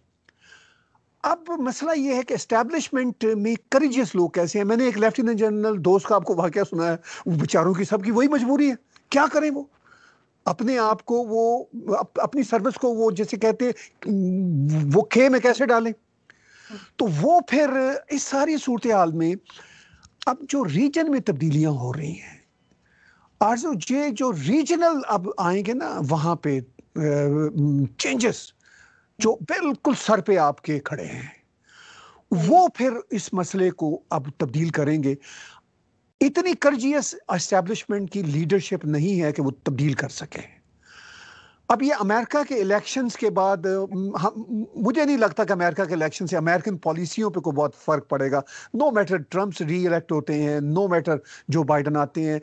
अब मसला ये है कि एस्टैब्लिशमेंट में करेजियस लोग कैसे हैं। मैंने एक लेफ्टिनेंट जनरल दोस्त का आपको वाकया सुनाया, वो बेचारों की सबकी वही मजबूरी है, क्या करें वो अपने आप को, वो अपनी सर्विस को, वो जैसे कहते हैं वो खे में कैसे डालें। तो वो फिर इस सारी सूरत हाल में अब जो रीजन में तब्दीलियां हो रही हैं, आरज़ू, ये जो रीजनल अब आएंगे ना वहां पे चेंजेस जो बिल्कुल सर पे आपके खड़े हैं, वो फिर इस मसले को अब तब्दील करेंगे। इतनी कर्जियस एस्टैब्लिशमेंट की लीडरशिप नहीं है कि वो तब्दील कर सके। अब ये अमेरिका के इलेक्शंस के बाद मुझे नहीं लगता कि अमेरिका के इलेक्शन से अमेरिकन पॉलिसियों पे कोई बहुत फर्क पड़ेगा। नो मैटर ट्रम्प री इलेक्ट होते हैं, नो मैटर जो बाइडन आते हैं,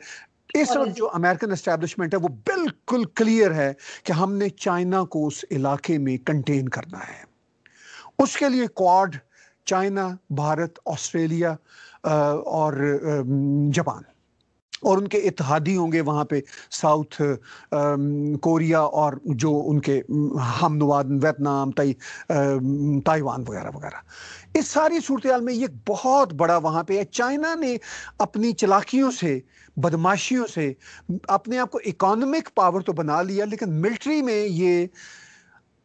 इस वक्त जो अमेरिकन एस्टैब्लिशमेंट है वो बिल्कुल क्लियर है कि हमने चाइना को उस इलाके में कंटेन करना है। उसके लिए क्वाड, चाइना, भारत, ऑस्ट्रेलिया और जापान और उनके इत्तेहादी होंगे वहाँ पे, साउथ कोरिया और जो उनके हमनुवाद, वियतनाम, ताइवान वगैरह वगैरह। इस सारी सूरत हाल में ये बहुत बड़ा वहाँ पे है। चाइना ने अपनी चालाकियों से, बदमाशियों से अपने आप को इकोनॉमिक पावर तो बना लिया, लेकिन मिलिट्री में ये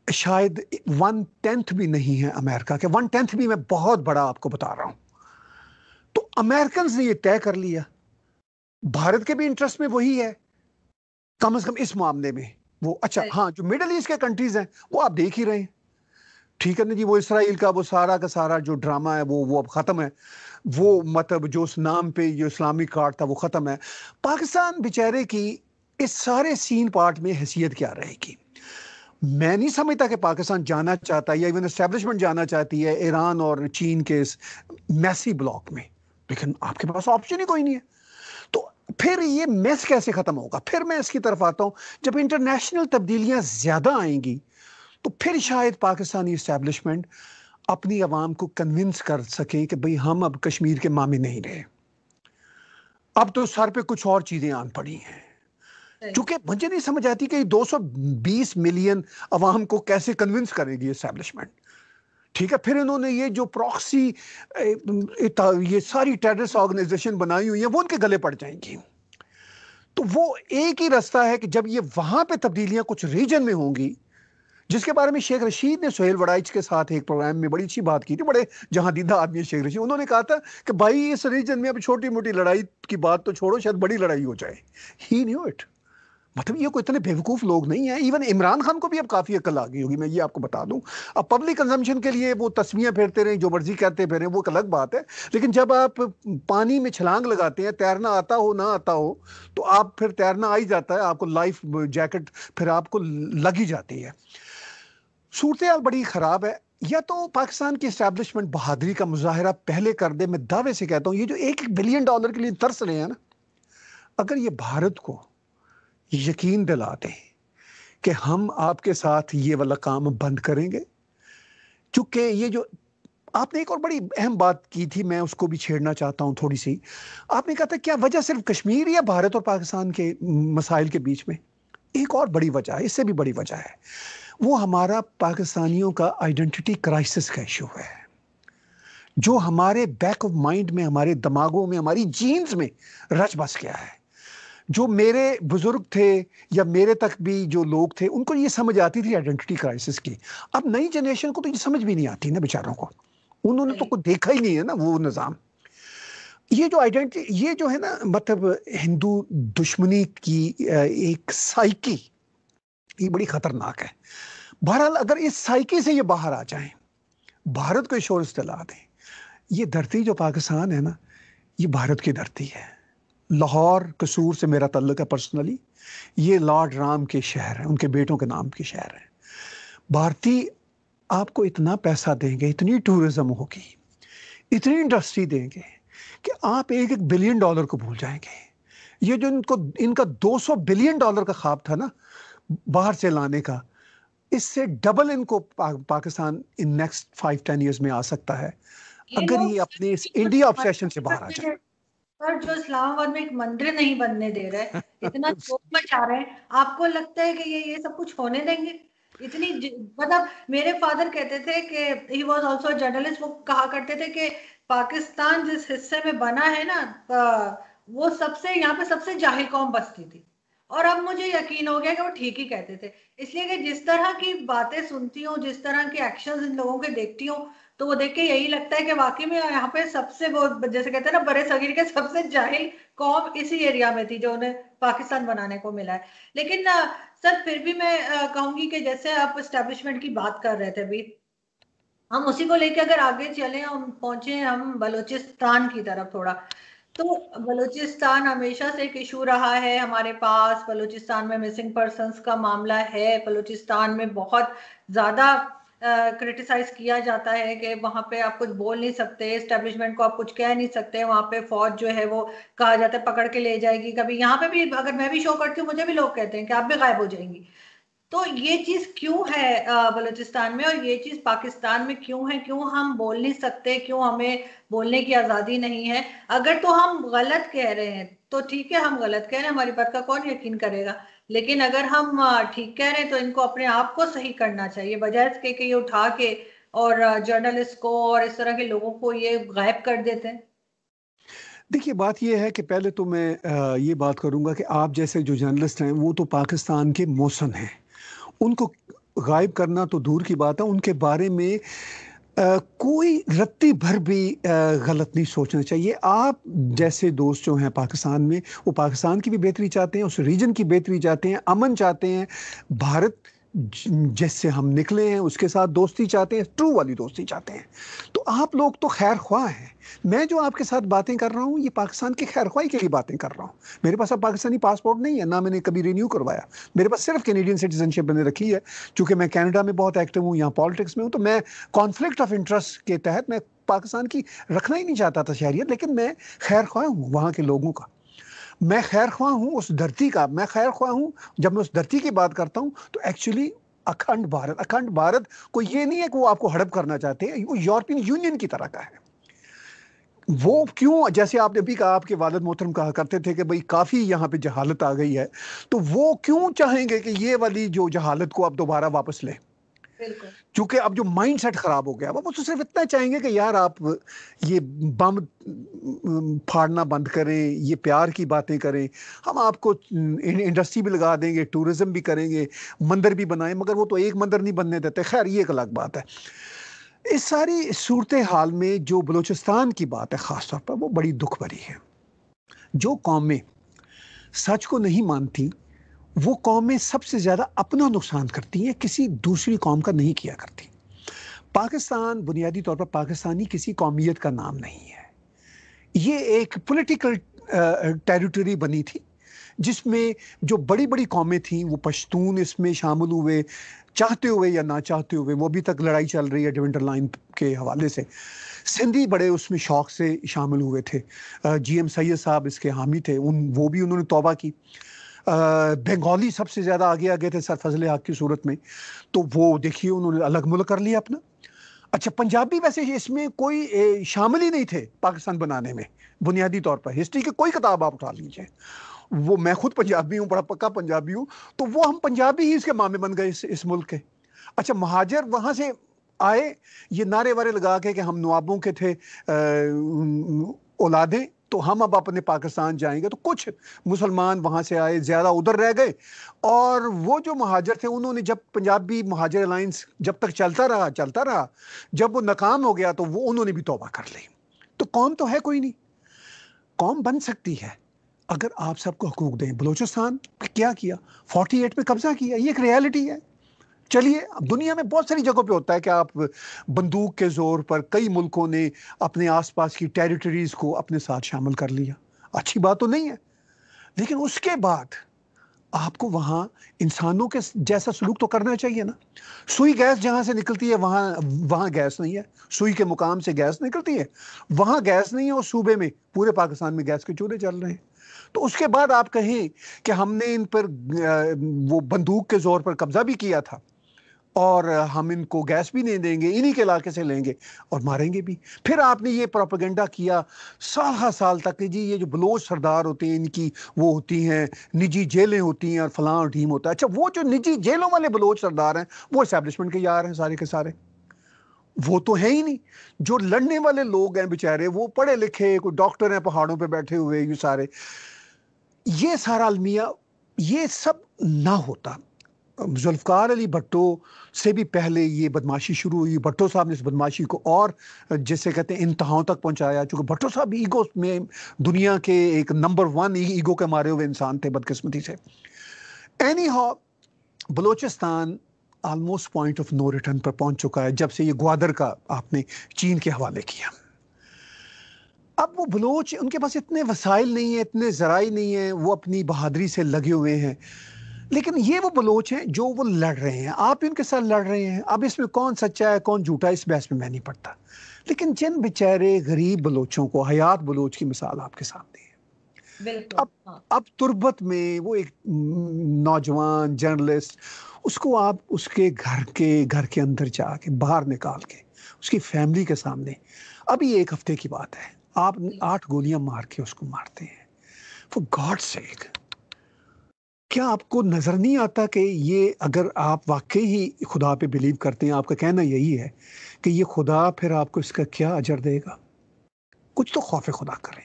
शायद 1/10 भी नहीं है अमेरिका के। 1/10 भी मैं बहुत बड़ा आपको बता रहा हूँ। तो अमेरिकन ने ये तय कर लिया, भारत के भी इंटरेस्ट में वही है कम से कम इस मामले में वो। अच्छा हाँ, जो मिडिल ईस्ट के कंट्रीज हैं वो आप देख ही रहे हैं, ठीक है ना जी। वो इसराइल का वो सारा जो ड्रामा है वो अब खत्म है। वो मतलब जो उस नाम पे जो इस्लामिक कार्ड था वो खत्म है। पाकिस्तान बेचारे की इस सारे सीन पार्ट में हैसियत क्या रहेगी? मैं नहीं समझता कि पाकिस्तान जाना चाहता है या इवन एस्टेब्लिशमेंट जाना चाहती है ईरान और चीन के इस मैसी ब्लॉक में, लेकिन आपके पास ऑप्शन ही कोई नहीं है। तो फिर ये मैस कैसे खत्म होगा? फिर मैं इसकी तरफ आता हूं, जब इंटरनेशनल तब्दीलियां ज्यादा आएंगी तो फिर शायद पाकिस्तानी एस्टैब्लिशमेंट अपनी आवाम को कन्विंस कर सके कि भाई हम अब कश्मीर के मामे नहीं रहे, अब तो सर पे कुछ और चीजें आन पड़ी हैं। क्योंकि मुझे नहीं समझ आती कि 220 मिलियन अवाम को कैसे कन्विंस करेगी एस्टैब्लिशमेंट। ठीक है, फिर इन्होंने ये जो प्रॉक्सी ये सारी टेररिस्ट ऑर्गेनाइजेशन बनाई हुई है वो उनके गले पड़ जाएंगी। तो वो एक ही रास्ता है कि जब ये वहां पे तब्दीलियां कुछ रीजन में होंगी, जिसके बारे में शेख रशीद ने सुहेल वड़ाइच के साथ एक प्रोग्राम में बड़ी अच्छी बात की थी। बड़े जहां दीदा आदमी है शेख रशीद, उन्होंने कहा था कि भाई इस रीजन में अब छोटी मोटी लड़ाई की बात तो छोड़ो, शायद बड़ी लड़ाई हो जाए। ही न्यू इट। मतलब ये कोई इतने बेवकूफ लोग नहीं है। इवन इमरान खान को भी अब काफी अक्ल आ गई होगी, मैं ये आपको बता दूं। अब पब्लिक कंजम्पशन के लिए वो तस्वीरें फेरते रहे, जो मर्जी कहते फिर वो एक अलग बात है, लेकिन जब आप पानी में छलांग लगाते हैं, तैरना आता हो ना आता हो, तो आप फिर तैरना आ ही जाता है, आपको लाइफ जैकेट फिर आपको लग ही जाती है। सूरत हाल बड़ी खराब है। या तो पाकिस्तान की एस्टैब्लिशमेंट बहादुरी का मुजाहरा पहले कर दे। मैं दावे से कहता हूं, ये जो $1 बिलियन के लिए तरस रहे हैं ना, अगर ये भारत को यकीन दिला दें कि हम आपके साथ ये वाला काम बंद करेंगे, क्योंकि ये जो आपने एक और बड़ी अहम बात की थी, मैं उसको भी छेड़ना चाहता हूं थोड़ी सी। आपने कहा था क्या वजह सिर्फ कश्मीर या भारत और पाकिस्तान के मसाइल के बीच में? एक और बड़ी वजह है, इससे भी बड़ी वजह है, वो हमारा पाकिस्तानियों का आइडेंटिटी क्राइसिस का इशू है, जो हमारे बैक ऑफ माइंड में, हमारे दिमागों में, हमारी जीन्स में रच बस गया है। जो मेरे बुजुर्ग थे या मेरे तक भी जो लोग थे, उनको ये समझ आती थी आइडेंटिटी क्राइसिस की। अब नई जनरेशन को तो ये समझ भी नहीं आती ना बेचारों को, उन्होंने तो कुछ देखा ही नहीं है ना वो निज़ाम। ये जो आइडेंटिटी, ये जो है ना, मतलब हिंदू दुश्मनी की एक साइकी, ये बड़ी खतरनाक है। बहरहाल अगर इस साइकी से ये बाहर आ जाएं, भारत को एश्योरेंस दिला दें, ये धरती जो पाकिस्तान है ना, ये भारत की धरती है। लाहौर कसूर से मेरा ताल्लुक है पर्सनली, ये लॉर्ड राम के शहर है, उनके बेटों के नाम के शहर है। भारतीय आपको इतना पैसा देंगे, इतनी टूरिज्म होगी, इतनी इंडस्ट्री देंगे कि आप $1 बिलियन को भूल जाएंगे। ये जो इनका $200 बिलियन का ख्वाब था ना बाहर से लाने का, इससे डबल इनको पाकिस्तान इन नेक्स्ट 5-10 ईयर्स में आ सकता है, अगर ये अपने इस इंडिया ऑब्सेशन से बाहर आ जाए। पर जो इस्लामाबाद में एक मंदिर नहीं बनने दे रहे हैं, इतना शोर मचा रहे हैं, आपको लगता है कि ये सब कुछ होने देंगे? इतनी मतलब मेरे फादर कहते थे कि ही वाज आल्सो जर्नलिस्ट, वो कहा करते थे कि पाकिस्तान जिस हिस्से में बना है ना, वो सबसे यहाँ पे सबसे जाहिल कौम बसती थी। और अब मुझे यकीन हो गया कि वो ठीक ही कहते थे, इसलिए कि जिस तरह की बातें सुनती हूँ, जिस तरह के एक्शंस इन लोगों के देखती हूँ, तो वो देख के यही लगता है कि वाकई में यहाँ पे सबसे, वो जैसे कहते हैं ना, बड़े सगीर के सबसे जाहिल कौम इसी एरिया में थी जो उन्हें पाकिस्तान बनाने को मिला है। लेकिन सर फिर भी मैं कहूंगी कि जैसे आप एस्टेब्लिशमेंट की बात कर रहे थे अभी, हम उसी को लेके अगर आगे चले, हम पहुंचे हम बलूचिस्तान की तरफ थोड़ा, तो बलूचिस्तान हमेशा से एक इशू रहा है हमारे पास। बलूचिस्तान में मिसिंग पर्सन्स का मामला है, बलूचिस्तान में बहुत ज्यादा क्रिटिसाइज किया जाता है कि वहां पे आप कुछ बोल नहीं सकते, एस्टेब्लिशमेंट को आप कुछ कह नहीं सकते, वहां पे फौज जो है वो कहा जाता है पकड़ के ले जाएगी। कभी यहाँ पे भी अगर मैं भी शो करती हूँ, मुझे भी लोग कहते हैं कि आप भी गायब हो जाएंगी। तो ये चीज क्यों है बलूचिस्तान में, और ये चीज पाकिस्तान में क्यों है? क्यों हम बोल नहीं सकते? क्यों हमें बोलने की आजादी नहीं है? अगर तो हम गलत कह रहे हैं तो ठीक है, हम गलत कह रहे हैं, हमारी बात का कौन यकीन करेगा। लेकिन अगर हम ठीक कह रहे हैं तो इनको अपने आप को सही करना चाहिए, बजाय इसके कि ये उठा के और जर्नलिस्ट को और इस तरह के लोगों को ये गायब कर देते हैं। देखिए, बात ये है कि पहले तो मैं ये बात करूंगा कि आप जैसे जो जर्नलिस्ट हैं वो तो पाकिस्तान के मौसन हैं, उनको गायब करना तो दूर की बात है, उनके बारे में कोई रत्ती भर भी गलत नहीं सोचना चाहिए। आप जैसे दोस्त जो हैं पाकिस्तान में, वो पाकिस्तान की भी बेहतरी चाहते हैं, उस रीजन की बेहतरी चाहते हैं, अमन चाहते हैं, भारत जैसे हम निकले हैं उसके साथ दोस्ती चाहते हैं, ट्रू वाली दोस्ती चाहते हैं। तो आप लोग तो खैर ख्वाह हैं। मैं जो आपके साथ बातें कर रहा हूँ, ये पाकिस्तान की खैर ख्वाही के लिए बातें कर रहा हूँ। मेरे पास अब पाकिस्तानी पासपोर्ट नहीं है, ना मैंने कभी रिन्यू करवाया, मेरे पास सिर्फ कैनेडियन सिटीजनशिप मैंने रखी है। चूंकि मैं कनाडा में बहुत एक्टिव हूँ, यहाँ पॉलिटिक्स में हूँ, तो मैं कॉन्फ्लिक्ट ऑफ इंटरेस्ट के तहत मैं पाकिस्तान की रखना ही नहीं चाहता था शहरियत, लेकिन मैं खैर ख्वाह हूँ वहाँ के लोगों का, मैं खैर ख्वाह हूँ उस धरती का, मैं खैर ख्वाह हूँ। जब मैं उस धरती की बात करता हूँ तो एक्चुअली अखंड भारत को ये नहीं है कि वो आपको हड़प करना चाहते हैं, वो यूरोपियन यूनियन की तरह का है। वो क्यों, जैसे आपने भी कहा, आपके वालिद मोहतरम कहा करते थे कि भाई काफ़ी यहाँ पे जहालत आ गई है, तो वो क्यों चाहेंगे कि ये वाली जो जहालत को आप दोबारा वापस लें? क्योंकि अब जो माइंड सेट खराब हो गया, वो तो सिर्फ इतना चाहेंगे कि यार आप ये बम फाड़ना बंद करें, ये प्यार की बातें करें, हम आपको इंडस्ट्री भी लगा देंगे, टूरिज्म भी करेंगे, मंदिर भी बनाएं, मगर वो तो एक मंदिर नहीं बनने देते। खैर ये एक अलग बात है। इस सारी सूरत हाल में जो बलूचिस्तान की बात है ख़ास तौर पर, वो बड़ी दुख भरी है। जो कौमें सच को नहीं मानती, वो कौमें सबसे ज़्यादा अपना नुकसान करती हैं, किसी दूसरी कौम का नहीं किया करती। पाकिस्तान बुनियादी तौर पर पाकिस्तानी किसी कौमियत का नाम नहीं है, ये एक पॉलिटिकल टेरिटरी बनी थी, जिसमें जो बड़ी बड़ी कौमें थीं, वो पश्तून इसमें शामिल हुए, चाहते हुए या ना चाहते हुए। वो अभी तक लड़ाई चल रही है डिविंटर लाइन के हवाले से। सिंधी बड़े उसमें शौक से शामिल हुए थे, GM सैयद साहब इसके हामी थे, वो भी उन्होंने तौबा की। बंगाली सबसे ज़्यादा आगे थे सरफजल हक की सूरत में, तो वो देखिए उन्होंने अलग मुल्क कर लिया अपना। अच्छा, पंजाबी वैसे इसमें कोई शामिल ही नहीं थे पाकिस्तान बनाने में, बुनियादी तौर पर हिस्ट्री की कोई किताब आप उठा लीजिए, वो मैं खुद पंजाबी हूँ, बड़ा पक्का पंजाबी हूँ, तो वो हम पंजाबी ही इसके मामे बन गए इस मुल्क के। अच्छा, महाजर वहां से आए ये नारे वारे लगा के कि हम नवाबों के थे औलादे, तो हम अब अपने पाकिस्तान जाएंगे। तो कुछ मुसलमान वहां से आए, ज्यादा उधर रह गए, और वो जो महाजर थे उन्होंने, जब पंजाबी महाजर अलायंस जब तक चलता रहा, जब वो नाकाम हो गया तो वो उन्होंने भी तौबा कर ली। तो कौम तो है कोई नहीं, कौम बन सकती है अगर आप सबको हकूक दें। बलूचिस्तान पे क्या किया, 48 में कब्जा किया, ये एक रियलिटी है। चलिए, अब दुनिया में बहुत सारी जगहों पे होता है कि आप बंदूक के जोर पर, कई मुल्कों ने अपने आसपास की टेरिटरीज को अपने साथ शामिल कर लिया, अच्छी बात तो नहीं है, लेकिन उसके बाद आपको वहां इंसानों के जैसा सलूक तो करना चाहिए ना। सुई गैस जहां से निकलती है वहां गैस नहीं है, सुई के मुकाम से गैस निकलती है, वहां गैस नहीं है, और सूबे में, पूरे पाकिस्तान में गैस के चूल्हे चल रहे हैं। तो उसके बाद आप कहें कि हमने इन पर वो बंदूक के जोर पर कब्जा भी किया था, और हम इनको गैस भी नहीं देंगे, इन्हीं के इलाके से लेंगे और मारेंगे भी। फिर आपने ये प्रोपेगेंडा किया साल साल तक कि जी ये जो बलोच सरदार होते हैं, इनकी वो होती हैं निजी जेलें होती हैं और फलां और टीम होता है। अच्छा, वो जो निजी जेलों वाले बलोच सरदार हैं वो एस्टेब्लिशमेंट के यार हैं सारे के सारे, वो तो है ही नहीं। जो लड़ने वाले लोग हैं बेचारे, वो पढ़े लिखे, कोई डॉक्टर हैं पहाड़ों पर बैठे हुए, ये सारे, ये सारा अलमिया, ये सब ना होता। जुल्फ़िकार अली भट्टो से भी पहले ये बदमाशी शुरू हुई। भट्टो साहब ने इस बदमाशी को और जैसे कहते हैं इंतहाओं तक पहुंचाया, क्योंकि भट्टो साहब ईगो में दुनिया के एक नंबर 1 ईगो के मारे हुए इंसान थे, बदकिस्मती से। Anyhow, Balochistan almost point of no return पर पहुंच चुका है जब से ये ग्वादर का आपने चीन के हवाले किया। अब वो बलोच, उनके पास इतने वसाइल नहीं है, इतने जराई नहीं है, वो अपनी बहादुरी से लगे हुए हैं, लेकिन ये वो बलोच हैं जो वो लड़ रहे हैं, आप इनके साथ लड़ रहे हैं। अब इसमें कौन सच्चा है कौन झूठा, इस बहस में मैं नहीं पड़ता, लेकिन जिन बेचारे गरीब बलोचों को, हयात बलोच की मिसाल आपके सामने है। बिल्कुल, हाँ। अब तुर्बत में वो एक नौजवान जर्नलिस्ट, उसको आप उसके घर के अंदर जाके बाहर निकाल के उसकी फैमिली के सामने, अभी 1 हफ्ते की बात है, आप 8 गोलियां मार के उसको मारते हैं। फॉर गॉड सेक, क्या आपको नजर नहीं आता कि ये, अगर आप वाकई ही खुदा पे बिलीव करते हैं, आपका कहना यही है कि ये खुदा फिर आपको इसका क्या अजर देगा? कुछ तो खौफ खुदा करें।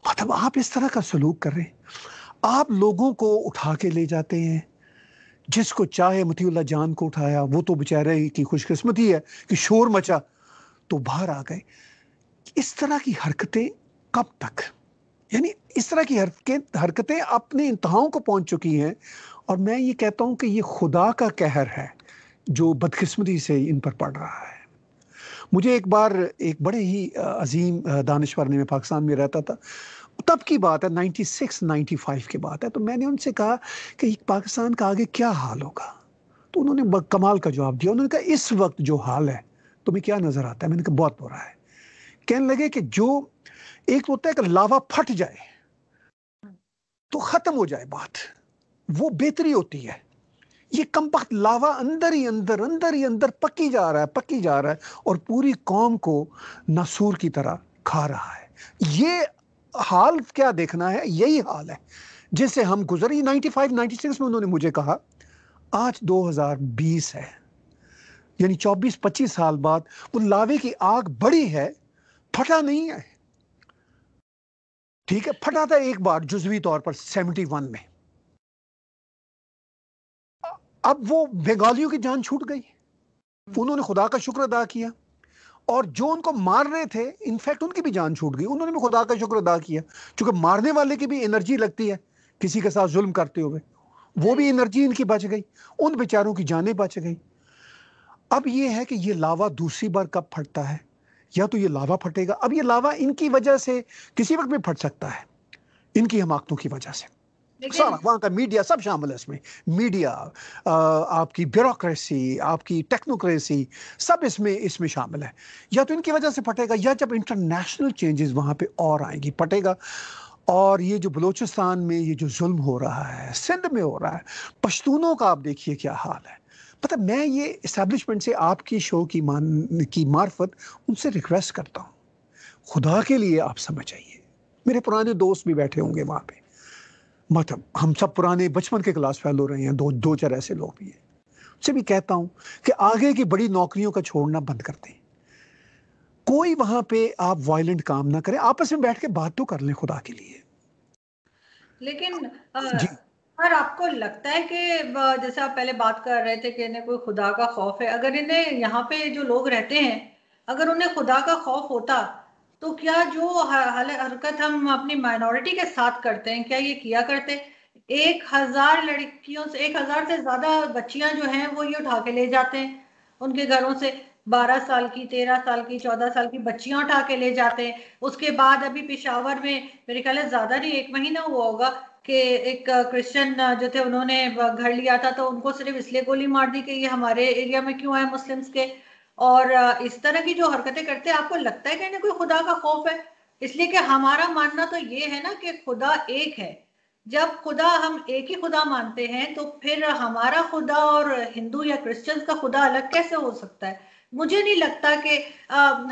मतलब आप इस तरह का सलूक कर रहे हैं, आप लोगों को उठा के ले जाते हैं, जिसको चाहे मतीउल्लाह जान को उठाया, वो तो बेचारे की खुशकिस्मती है कि शोर मचा तो बाहर आ गए। इस तरह की हरकतें कब तक? यानी इस तरह की हरकतें अपने इंतहाओं को पहुंच चुकी हैं, और मैं ये कहता हूं कि ये खुदा का कहर है जो बदकिस्मती से इन पर पड़ रहा है। मुझे एक बार एक बड़े ही अजीम दानिश्वर ने, मैं पाकिस्तान में रहता था, तब की बात है, 96-95 की बात है, तो मैंने उनसे कहा कि पाकिस्तान का आगे क्या हाल होगा, तो उन्होंने कमाल का जवाब दिया। उन्होंने कहा इस वक्त जो हाल है तुम्हें क्या नजर आता है? मैंने कहा बहुत बुरा है। कहने लगे कि जो एक होता है कि लावा फट जाए तो खत्म हो जाए बात, वो बेहतरी होती है। ये कमबख्त लावा अंदर ही अंदर पकी जा रहा है और पूरी कौम को नासूर की तरह खा रहा है। ये हाल क्या देखना है? यही हाल है जिससे हम गुजरी। 95-96 में उन्होंने मुझे कहा, आज 2020 है, यानी 24-25 साल बाद वो लावे की आग बड़ी है, फटा नहीं है। ठीक है, फटा था एक बार जुज़वी तौर पर 71 में, अब वो बंगालियों की जान छूट गई, उन्होंने खुदा का शुक्र अदा किया, और जो उनको मार रहे थे इनफैक्ट उनकी भी जान छूट गई, उन्होंने भी खुदा का शुक्र अदा किया, क्योंकि मारने वाले की भी एनर्जी लगती है किसी के साथ जुल्म करते हुए, वो भी एनर्जी इनकी बच गई, उन बेचारों की जानें बच गई। अब ये है कि ये लावा दूसरी बार कब फटता है, या तो ये लावा फटेगा, अब ये लावा इनकी वजह से किसी वक्त भी फट सकता है, इनकी हमाकतों की वजह से। सारा वहाँ का मीडिया सब शामिल है इसमें, मीडिया, आपकी ब्यूरोक्रेसी, आपकी टेक्नोक्रेसी, सब इसमें शामिल है। या तो इनकी वजह से फटेगा, या जब इंटरनेशनल चेंजेस वहाँ पे और आएंगी फटेगा। और ये जो बलूचिस्तान में ये जो जुल्म हो रहा है, सिंध में हो रहा है, पश्तूनों का आप देखिए क्या हाल है। पता, मैं ये इस्टेब्लिशमेंट से आपकी शो की मार्फत उनसे रिक्वेस्ट करता हूँ, खुदा के लिए आप समझ आइए। मेरे पुराने दोस्त भी बैठे होंगे वहाँ पे, मतलब हम सब पुराने बचपन के क्लास फेलो रहे हैं, दो चार ऐसे लोग भी हैं। उससे भी कहता हूं कि आगे की बड़ी नौकरियों का छोड़ना बंद कर दें। कोई वहां पे आप वायलेंट काम ना करें, आपस में बैठ के बात तो कर लें खुदा के लिए। लेकिन जी पर आपको लगता है कि जैसे आप पहले बात कर रहे थे कि इन्हें कोई खुदा का खौफ है, अगर इन्हें यहाँ पे जो लोग रहते हैं अगर उन्हें खुदा का खौफ होता तो क्या जो हरकत हम अपनी माइनॉरिटी के साथ करते हैं क्या ये किया करते? 1,000 लड़कियों से 1,000 से ज्यादा बच्चियां जो हैं वो ये उठा के ले जाते हैं उनके घरों से। 12 साल की, 13 साल की, 14 साल की बच्चियां उठा के ले जाते हैं। उसके बाद अभी पेशावर में मेरे ख्याल है ज्यादा नहीं, 1 महीना हुआ होगा कि एक क्रिश्चियन जो थे उन्होंने घर लिया था तो उनको सिर्फ इसलिए गोली मार दी कि ये हमारे एरिया में क्यों आए मुस्लिम्स के। और इस तरह की जो हरकतें करते हैं, आपको लगता है कि इन्हें कोई खुदा का खौफ है? इसलिए कि हमारा मानना तो ये है ना कि खुदा एक है। जब खुदा हम एक ही खुदा मानते हैं तो फिर हमारा खुदा और हिंदू या क्रिश्चियंस का खुदा अलग कैसे हो सकता है? मुझे नहीं लगता कि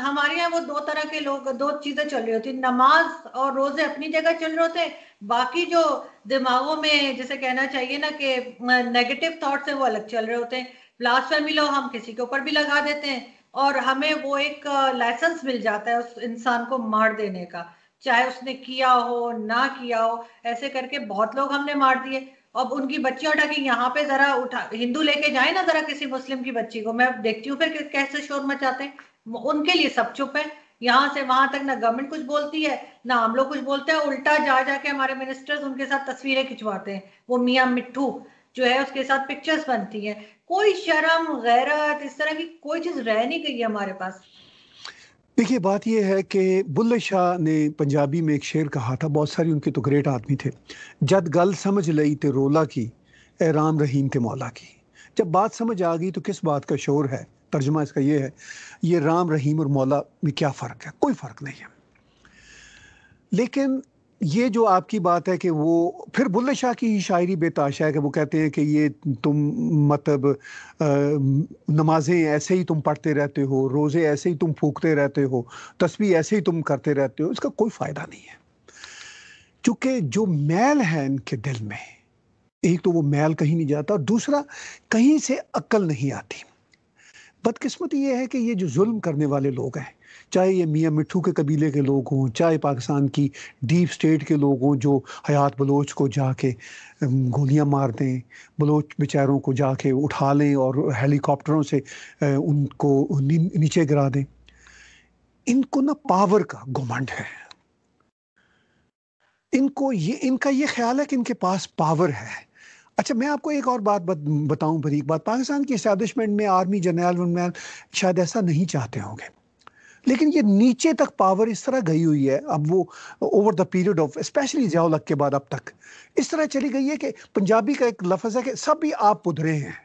हमारे यहाँ वो दो तरह के लोग, दो चीजें चल रही होती, नमाज और रोजे अपनी जगह चल रहे होते, बाकी जो दिमागों में जैसे कहना चाहिए ना कि नेगेटिव थॉट्स है वो अलग चल रहे होते हैं। ब्लास्फेमी लो हम किसी के ऊपर भी लगा देते हैं और हमें वो एक लाइसेंस मिल जाता है उस इंसान को मार देने का, चाहे उसने किया हो ना किया हो। ऐसे करके बहुत लोग हमने मार दिए। अब उनकी बच्चियां उठा के यहाँ पे जरा उठा हिंदू लेके जाए ना जरा किसी मुस्लिम की बच्ची को, मैं देखती हूँ फिर कैसे शोर मचाते हैं। उनके लिए सब चुप है, यहाँ से वहां तक ना गवर्नमेंट कुछ बोलती है ना हम लोग कुछ बोलते हैं। उल्टा जा जाके हमारे मिनिस्टर्स उनके साथ तस्वीरें खिंचवाते हैं, वो मियाँ मिट्ठू जो है उसके साथ पिक्चर्स बनती है। कोई शर्म गैरत इस तरह की कोई चीज रह नहीं गई है हमारे पास। देखिए, बात यह है कि बुल्ले शाह ने पंजाबी में एक शेर कहा था, बहुत सारी उनके तो ग्रेट आदमी थे। जद गल समझ लई ते रोला की, ए राम रहीम ते मौला की। जब बात समझ आ गई तो किस बात का शोर है। तर्जुमा इसका ये है, ये राम रहीम और मौला में क्या फ़र्क है? कोई फ़र्क नहीं है। लेकिन ये जो आपकी बात है कि वो फिर बुल्ले शाह की ही शायरी बेताशा है कि वो कहते हैं कि ये तुम मतलब नमाजें ऐसे ही तुम पढ़ते रहते हो, रोज़े ऐसे ही तुम फूकते रहते हो, तस्बीह ऐसे ही तुम करते रहते हो, इसका कोई फ़ायदा नहीं है। क्योंकि जो मैल है इनके दिल में, एक तो वो मैल कहीं नहीं जाता और दूसरा कहीं से अक्ल नहीं आती। बदकिस्मती ये है कि ये जो जुल्म करने वाले लोग हैं, चाहे ये मियाँ मिट्ठू के कबीले के लोग हों, चाहे पाकिस्तान की डीप स्टेट के लोग हों जो हयात बलोच को जाके गोलियां मार दें, बलोच बेचारों को जाके उठा लें और हेलीकॉप्टरों से उनको नीचे गिरा दें। इनको ना पावर का घमंड है। इनका ये ख्याल है कि इनके पास पावर है। अच्छा, मैं आपको एक और बात बताऊं, बरीक बात। पाकिस्तान की एस्टैब्लिशमेंट में आर्मी जनरल उनमें शायद ऐसा नहीं चाहते होंगे, लेकिन ये नीचे तक पावर इस तरह गई हुई है अब वो over the period of specially Zia-ul-Haq के बाद अब तक इस तरह चली गई है कि पंजाबी का एक लफ्ज़ है कि सभी आप पुधरे हैं।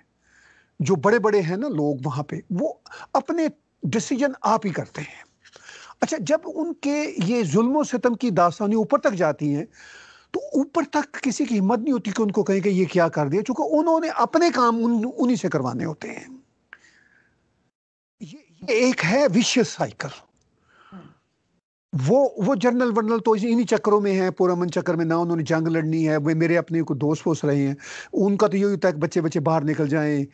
जो बड़े बड़े हैं ना लोग वहां पे, वो अपने डिसीजन आप ही करते हैं। अच्छा, जब उनके ये जुल्म सितम की दास्तानी ऊपर तक जाती हैं तो ऊपर तक किसी की हिम्मत नहीं होती कि उनको कहें कि ये क्या कर दिया, क्योंकि उन्होंने अपने काम उन्हीं से करवाने होते हैं। ये एक है विशियस साइकिल। वो जर्नल वर्नल तो इन्हीं चक्करों में है, पुरअमन चक्कर में, ना उन्होंने जंग लड़नी है। वे मेरे अपने को दोस्त पोस रहे हैं, उनका तो यही होता है कि बच्चे बच्चे बाहर निकल जाएं,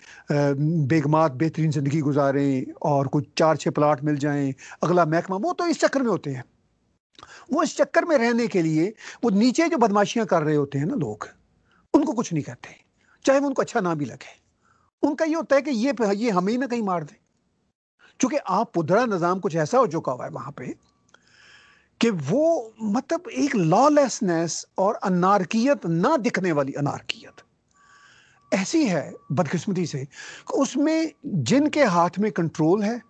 बेगमात बेहतरीन ज़िंदगी गुजारें और कुछ 4-6 प्लाट मिल जाएं, अगला महकमा। वो तो इस चक्कर में होते हैं। वो इस चक्कर में रहने के लिए वो नीचे जो बदमाशियां कर रहे होते हैं ना लोग, उनको कुछ नहीं कहते, चाहे वो उनको अच्छा ना भी लगे। उनका ये होता है कि ये हमें ही ना कहीं मार दे। चूंकि आप पुधरा निज़ाम कुछ ऐसा हो चुका हुआ है वहां पे कि वो मतलब एक लॉलेसनेस और अनारकियत ना दिखने वाली अनारकियत ऐसी है बदकिस्मती से, उसमें जिनके हाथ में कंट्रोल है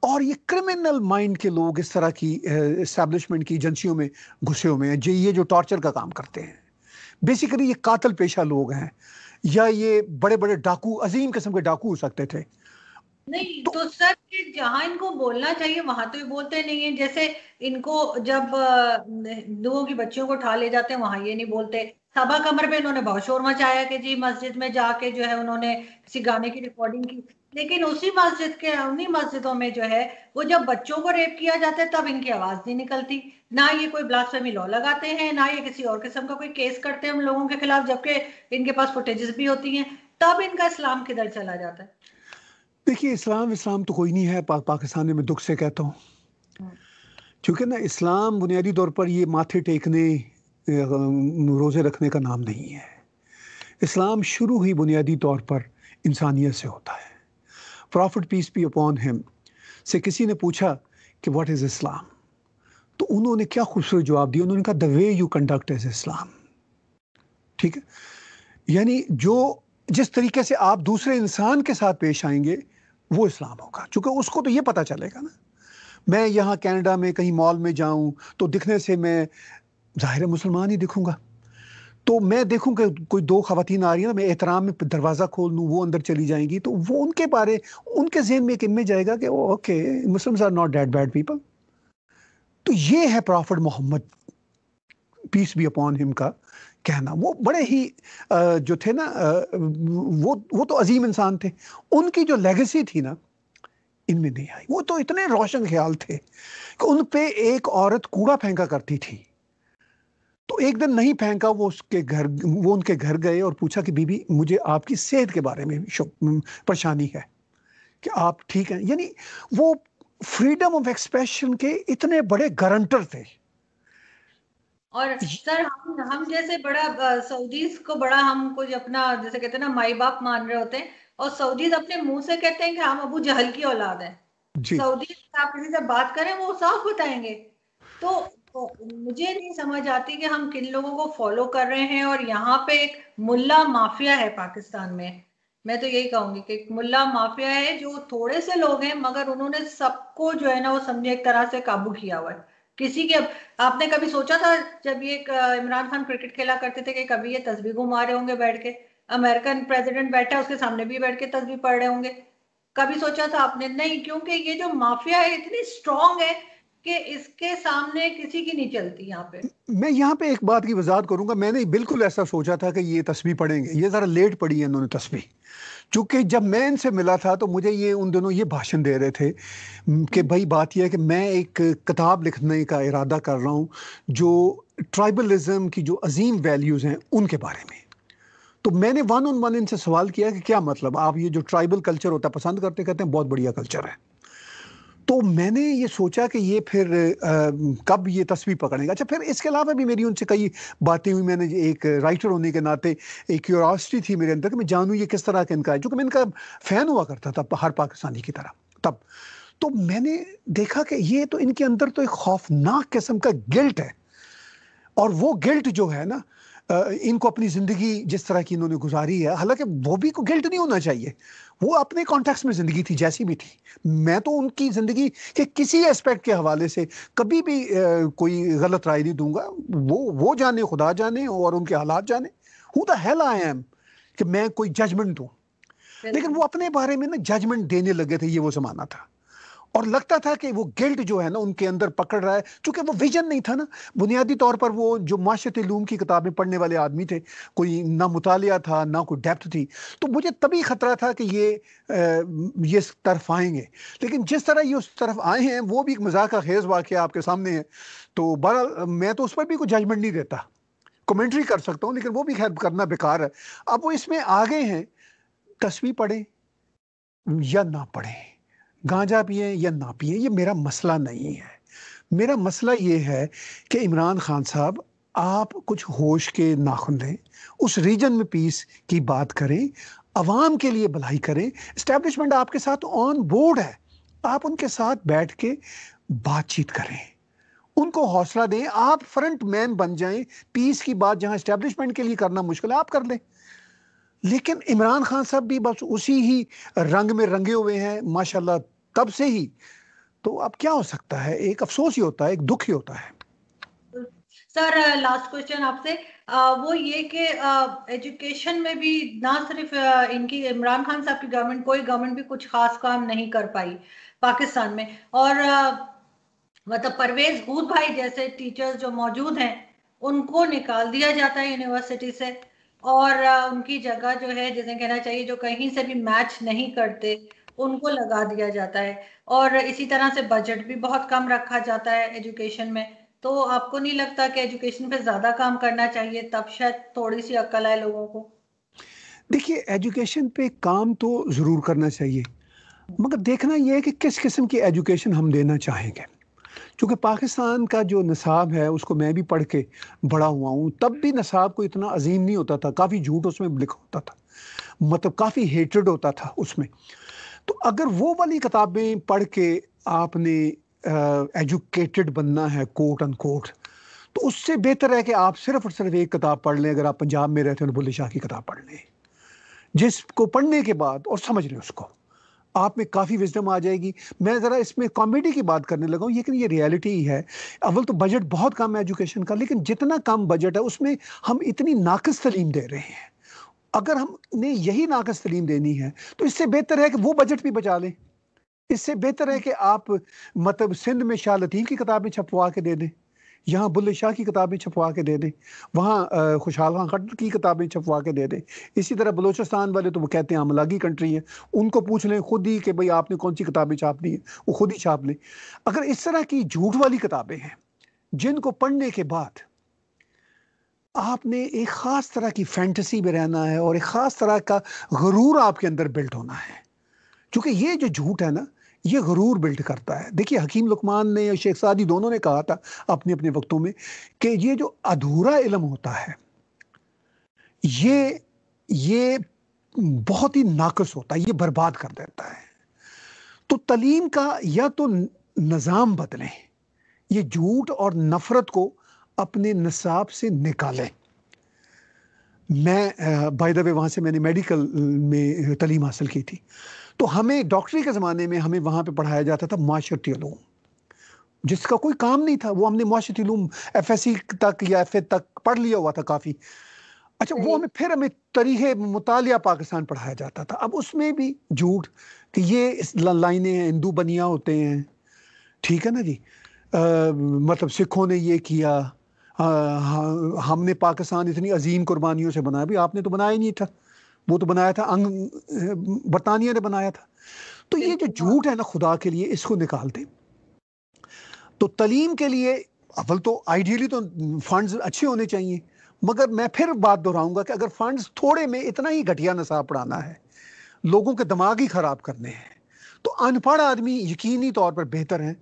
और ये क्रिमिनल माइंड के लोग इस तरह की एस्टैब्लिशमेंट की एजेंसियों में घुसे हुए हैं, ये जो टॉर्चर का काम करते हैं। बेसिकली ये कातिल पेशा लोग हैं, या ये बड़े बड़े डाकू, अजीम किस्म के डाकू हो सकते थे। नहीं तो तो सर कि जहां इनको बोलना चाहिए वहां तो ये बोलते नहीं है। जैसे इनको जब हिंदुओं की बच्चियों को उठा ले जाते हैं वहां ये नहीं बोलते। सभा कमर पे इन्होंने बहुत शोर मचाया कि जी मस्जिद में जाके जो है उन्होंने किसी गाने की रिकॉर्डिंग की। लेकिन उसी मस्जिद के उन्हीं मस्जिदों में जो है वो जब बच्चों को रेप किया जाता है तब इनकी आवाज नहीं निकलती। ना ये कोई ब्लास्फेमी लॉ लगाते हैं, ना ये किसी और किस्म का कोई केस करते हैं उन लोगों के खिलाफ, जबकि इनके पास फुटेजेस भी होती हैं। तब इनका इस्लाम किधर चला जाता है? देखिए, इस्लाम इस्लाम तो कोई नहीं है, पाकिस्तान में मैं दुख से कहता हूँ। हम्म। क्योंकि ना इस्लाम बुनियादी तौर पर ये माथे टेकने, रोज़े रखने का नाम नहीं है। इस्लाम शुरू ही बुनियादी तौर पर इंसानियत से होता है। Prophet peace be upon him से किसी ने पूछा कि व्हाट इज़ इस्लाम, तो उन्होंने क्या खूबसूरत जवाब दिया। उन्होंने कहा the way you conduct is इस्लाम। ठीक है, यानी जो जिस तरीके से आप दूसरे इंसान के साथ पेश आएंगे वो इस्लाम होगा। चूंकि उसको तो ये पता चलेगा ना, मैं यहाँ कनाडा में कहीं मॉल में जाऊं तो दिखने से मैं ज़ाहिर है मुसलमान ही दिखूंगा। तो मैं देखूं कि कोई दो खवातीन आ रही है ना, मैं एहतराम में दरवाज़ा खोल दूं, वो अंदर चली जाएंगी, तो वो उनके ज़हन में एक इमेज जाएगा कि okay, Muslims are not that bad people. तो ये है prophet Muhammad peace be upon him का कहना। वो बड़े ही जो थे ना, वो तो अजीम इंसान थे। उनकी जो लेगेसी थी ना, इनमें नहीं आई। वो तो इतने रोशन ख्याल थे कि उन पे एक औरत कूड़ा फेंका करती थी, तो एक दिन नहीं फेंका, वो उनके घर गए और पूछा कि बीबी, मुझे आपकी सेहत के बारे में परेशानी है, कि आप ठीक हैं। यानी वो फ्रीडम ऑफ एक्सप्रेशन के इतने बड़े गारंटर थे। और सर हम जैसे बड़ा सऊदीज को बड़ा हम कुछ अपना जैसे कहते हैं ना माई बाप मान रहे होते हैं, और सऊदीज अपने मुंह से कहते हैं कि हम अबू जहल की औलाद है। जी। सऊदी आप किसी से बात करें वो साफ बताएंगे। तो मुझे नहीं समझ आती कि हम किन लोगों को फॉलो कर रहे हैं। और यहाँ पे एक मुल्ला माफिया है पाकिस्तान में। मैं तो यही कहूंगी कि एक मुल्ला माफिया है, जो थोड़े से लोग हैं मगर उन्होंने सबको जो है ना वो समझे एक तरह से काबू किया हुआ है। किसी के आपने कभी सोचा था जब ये इमरान खान क्रिकेट खेला करते थे कि कभी ये तस्बीह घुमा रहे होंगे बैठ के? अमेरिकन प्रेसिडेंट बैठा है उसके सामने भी बैठ के तस्बीह पढ़ रहे होंगे? कभी सोचा था आपने? नहीं, क्योंकि ये जो माफिया है इतनी स्ट्रांग है कि इसके सामने किसी की नहीं चलती यहाँ पे। मैं यहाँ पे एक बात की वजाहत करूंगा। मैंने बिल्कुल ऐसा सोचा था कि ये तस्बीह पढ़ेंगे, ये ज़रा लेट पढ़ी है इन्होंने तस्बीह। चूंकि जब मैं इनसे मिला था तो मुझे ये उन दिनों ये भाषण दे रहे थे कि भाई बात यह है कि मैं एक किताब लिखने का इरादा कर रहा हूँ जो ट्राइबलिज्म की जो अजीम वैल्यूज़ हैं उनके बारे में। तो मैंने वन ऑन वन इनसे सवाल किया कि क्या मतलब, आप ये जो ट्राइबल कल्चर होता है पसंद करते? कहते हैं बहुत बढ़िया कल्चर है। तो मैंने ये सोचा कि ये फिर कब ये तस्वीर पकड़ेगा। अच्छा, फिर इसके अलावा भी मेरी उनसे कई बातें हुई। मैंने एक राइटर होने के नाते एक क्यूरियोसिटी थी मेरे अंदर कि मैं जानूँ ये किस तरह का इनका है, क्योंकि मैं इनका फ़ैन हुआ करता था हर पाकिस्तानी की तरह तब। तो मैंने देखा कि ये तो इनके अंदर तो एक खौफनाक किस्म का गिल्ट है, और वो गिल्ट जो है ना, इनको अपनी ज़िंदगी जिस तरह की इन्होंने गुजारी है, हालांकि वो भी को गिल्ट नहीं होना चाहिए, वो अपने कॉन्टेक्स्ट में ज़िंदगी थी जैसी भी थी। मैं तो उनकी ज़िंदगी के किसी एस्पेक्ट के हवाले से कभी भी कोई गलत राय नहीं दूंगा। वो जाने, खुदा जाने और उनके हालात जाने, who the hell I am कि मैं कोई जजमेंट दूं। लेकिन वो बिल्कुल। अपने बारे में ना जजमेंट देने लगे थे, ये वो ज़माना था। और लगता था कि वो गिल्ट जो है ना उनके अंदर पकड़ रहा है, क्योंकि वो विजन नहीं था ना। बुनियादी तौर पर वो जो माशरत इल्लूम की किताबें पढ़ने वाले आदमी थे, कोई ना मुतालिया था ना कोई डेप्थ थी। तो मुझे तभी खतरा था कि ये इस तरफ आएंगे। लेकिन जिस तरह ये उस तरफ आए हैं वो भी एक मजाक का खेज वाक़या आपके सामने है। तो बहरहाल मैं तो उस पर भी कोई जजमेंट नहीं देता, कमेंट्री कर सकता हूँ, लेकिन वो भी खैर करना बेकार है। अब वो इसमें आ गए हैं, तस्वीर पढ़ें या ना पढ़ें, गांजा पिए या ना पिए, ये मेरा मसला नहीं है। मेरा मसला ये है कि इमरान खान साहब, आप कुछ होश के नाखुन लें, उस रीजन में पीस की बात करें, अवाम के लिए भलाई करें। इस्टेब्लिशमेंट आपके साथ ऑन बोर्ड है, आप उनके साथ बैठ के बातचीत करें, उनको हौसला दें, आप फ्रंट मैन बन जाएं। पीस की बात जहां इस्टेब्लिशमेंट के लिए करना मुश्किल है, आप कर लें। लेकिन इमरान खान साहब भी बस उसी ही रंग में रंगे हुए हैं माशाल्लाह तब से ही। तो अब क्या हो सकता है, एक अफसोस ही होता है, एक दुख ही होता है। सर लास्ट क्वेश्चन आपसे, वो ये कि एजुकेशन में भी ना सिर्फ इनकी इमरान खान साहब की गवर्नमेंट, कोई गवर्नमेंट भी कुछ खास काम नहीं कर पाई पाकिस्तान में। और मतलब परवेज हूद भाई जैसे टीचर्स जो मौजूद हैं उनको निकाल दिया जाता है यूनिवर्सिटी से। और उनकी जगह जो है जिसे कहना चाहिए जो कहीं से भी मैच नहीं करते उनको लगा दिया जाता है। और इसी तरह से बजट भी बहुत कम रखा जाता है एजुकेशन में। तो आपको नहीं लगता कि एजुकेशन पे ज्यादा काम करना चाहिए, तब शायद थोड़ी सी अक्ल आए लोगों को? देखिए, एजुकेशन पे काम तो ज़रूर करना चाहिए, मगर देखना यह है कि किस किस्म की एजुकेशन हम देना चाहेंगे। क्योंकि पाकिस्तान का जो निसाब है उसको मैं भी पढ़ के बड़ा हुआ हूँ, तब भी निसाब को इतना अजीम नहीं होता था, काफ़ी झूठ उसमें लिखा होता था, मतलब काफ़ी हेट्रेड होता था उसमें। तो अगर वो वाली किताबें पढ़ के आपने एजुकेटेड बनना है कोट अन कोट, तो उससे बेहतर है कि आप सिर्फ और सिर्फ एक किताब पढ़ लें। अगर आप पंजाब में रहते हो तो बुल्ले शाह की किताब पढ़ लें, जिसको पढ़ने के बाद और समझ लें उसको, आप में काफ़ी विजडम आ जाएगी। मैं ज़रा इसमें कॉमेडी की बात करने लगा हूँ, लेकिन ये रियलिटी ही है। अव्वल तो बजट बहुत कम है एजुकेशन का, लेकिन जितना कम बजट है उसमें हम इतनी नाक़िस तालीम दे रहे हैं। अगर हमने यही नाक़िस तालीम देनी है तो इससे बेहतर है कि वो बजट भी बचा लें। इससे बेहतर है कि आप मतलब सिंध में शाह लतीफ़ की किताबें छपवा के दे दें, यहाँ बुल्ले शाह की किताबें छपवा के दे दें, वहाँ खुशहाल खां खट्टर की किताबें छपवा के दे दें। इसी तरह बलूचिस्तान वाले तो वो कहते हैं अमलागी कंट्री है, उनको पूछ लें खुद ही कि भाई आपने कौन सी किताबें छापनी है, वो खुद ही छाप लें। अगर इस तरह की झूठ वाली किताबें हैं जिनको पढ़ने के बाद आपने एक ख़ास तरह की फैंटेसी में रहना है और एक ख़ास तरह का गुरूर आपके अंदर बिल्ट होना है, क्योंकि ये जो झूठ है ना, ये गुरूर बिल्ड करता है। देखिए, हकीम लुकमान ने या शेख सादी दोनों ने कहा था अपने अपने वक्तों में कि ये जो अधूरा इल्म होता है, ये बहुत ही नाक़िस होता है, ये बर्बाद कर देता है। तो तालीम का या तो निज़ाम बदलें, ये झूठ और नफ़रत को अपने निसाब से निकालें। मैं बाय द वे वहाँ से मैंने मेडिकल में तालीम हासिल की थी, तो हमें डॉक्टरी के ज़माने में हमें वहाँ पे पढ़ाया जाता था माशरती उलूम, जिसका कोई काम नहीं था। वो हमने माशरती उलूम एफएससी तक या एफए तक पढ़ लिया हुआ था काफ़ी। अच्छा, वो सही। हमें तरीक़े मुतालिया पाकिस्तान पढ़ाया जाता था। अब उसमें भी झूठ कि ये इस लाइनें हैं, हिंदू बनिया होते हैं, ठीक है ना जी। मतलब सिखों ने ये किया, हमने पाकिस्तान इतनी अजीम कुर्बानियों से बनाया। भी आपने तो बनाया ही नहीं था, वो तो बनाया था बरतानिया ने बनाया था। तो ये जो बिल्कुल, हाँ। झूठ है ना, खुदा के लिए इसको निकाल दें। तो तालीम के लिए अव्वल तो आइडियली तो फंड्स अच्छे होने चाहिए, मगर मैं फिर बात दोहराऊंगा कि अगर फंड्स थोड़े में इतना ही घटिया निसाब पढ़ाना है, लोगों के दिमाग ही खराब करने हैं, तो अनपढ़ आदमी यकीनी तौर पर बेहतर हैं।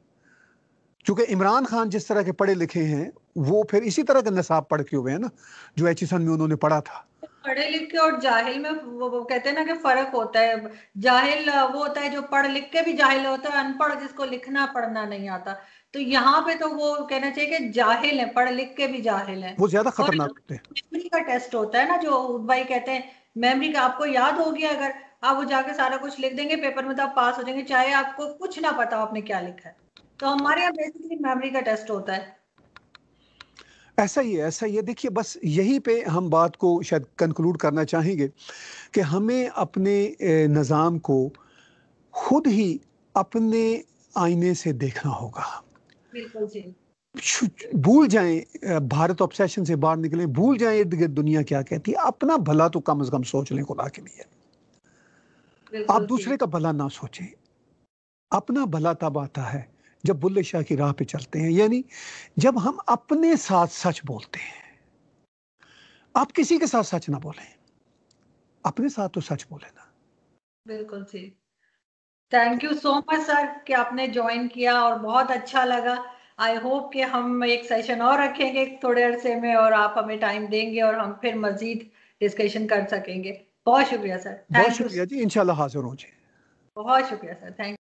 क्योंकि इमरान खान जिस तरह के पढ़े लिखे हैं, वो फिर इसी तरह का निसाब पढ़ के हुए हैं ना, जो एचिसन में उन्होंने पढ़ा था। पढ़े लिखे और जाहिल में वो कहते हैं ना कि फर्क होता है। जाहिल वो होता है जो पढ़ लिख के भी जाहिल होता है, अनपढ़ जिसको लिखना पढ़ना नहीं आता। तो यहाँ पे तो वो कहना चाहिए कि जाहिल है, पढ़ लिख के भी जाहिल है। वो ज्यादा और खतरनाक होते हैं। मेमोरी का टेस्ट होता है ना, जो भाई कहते हैं मेमोरी का, आपको याद हो गया अगर आप वो जाके सारा कुछ लिख देंगे पेपर में तो आप पास हो जाएंगे, चाहे आपको कुछ ना पता हो आपने क्या लिखा है। तो हमारे यहाँ बेसिकली मेमोरी का टेस्ट होता है। ऐसा ही है, ऐसा ही है। देखिए, बस यहीं पे हम बात को शायद कंक्लूड करना चाहेंगे कि हमें अपने निज़ाम को खुद ही अपने आईने से देखना होगा। बिल्कुल जी। भूल जाएं भारत ऑब्सेशन से बाहर निकलें, भूल जाएं इर्द गिर्द दुनिया क्या कहती है। अपना भला तो कम से कम सोच लें खुदा के लिए। आप बिल्कुल जी। दूसरे का भला ना सोचें। अपना भला तब आता है जब बुल्ले शाह की राह पे चलते हैं, यानी जब हम अपने साथ सच बोलते हैं। आप किसी के साथ सच ना बोलें, अपने साथ तो सच बोले ना। बिल्कुल जी। Thank you so much sir कि आपने ज्वाइन किया और बहुत अच्छा लगा। आई होप कि हम एक सेशन और रखेंगे थोड़े अरसे में और आप हमें टाइम देंगे और हम फिर मजीद डिस्कशन कर सकेंगे। बहुत शुक्रिया सर, बहुत थैंक यू। शुक्रिया जी, इंशाल्लाह हाजिर हो जी। बहुत शुक्रिया सर, थैंक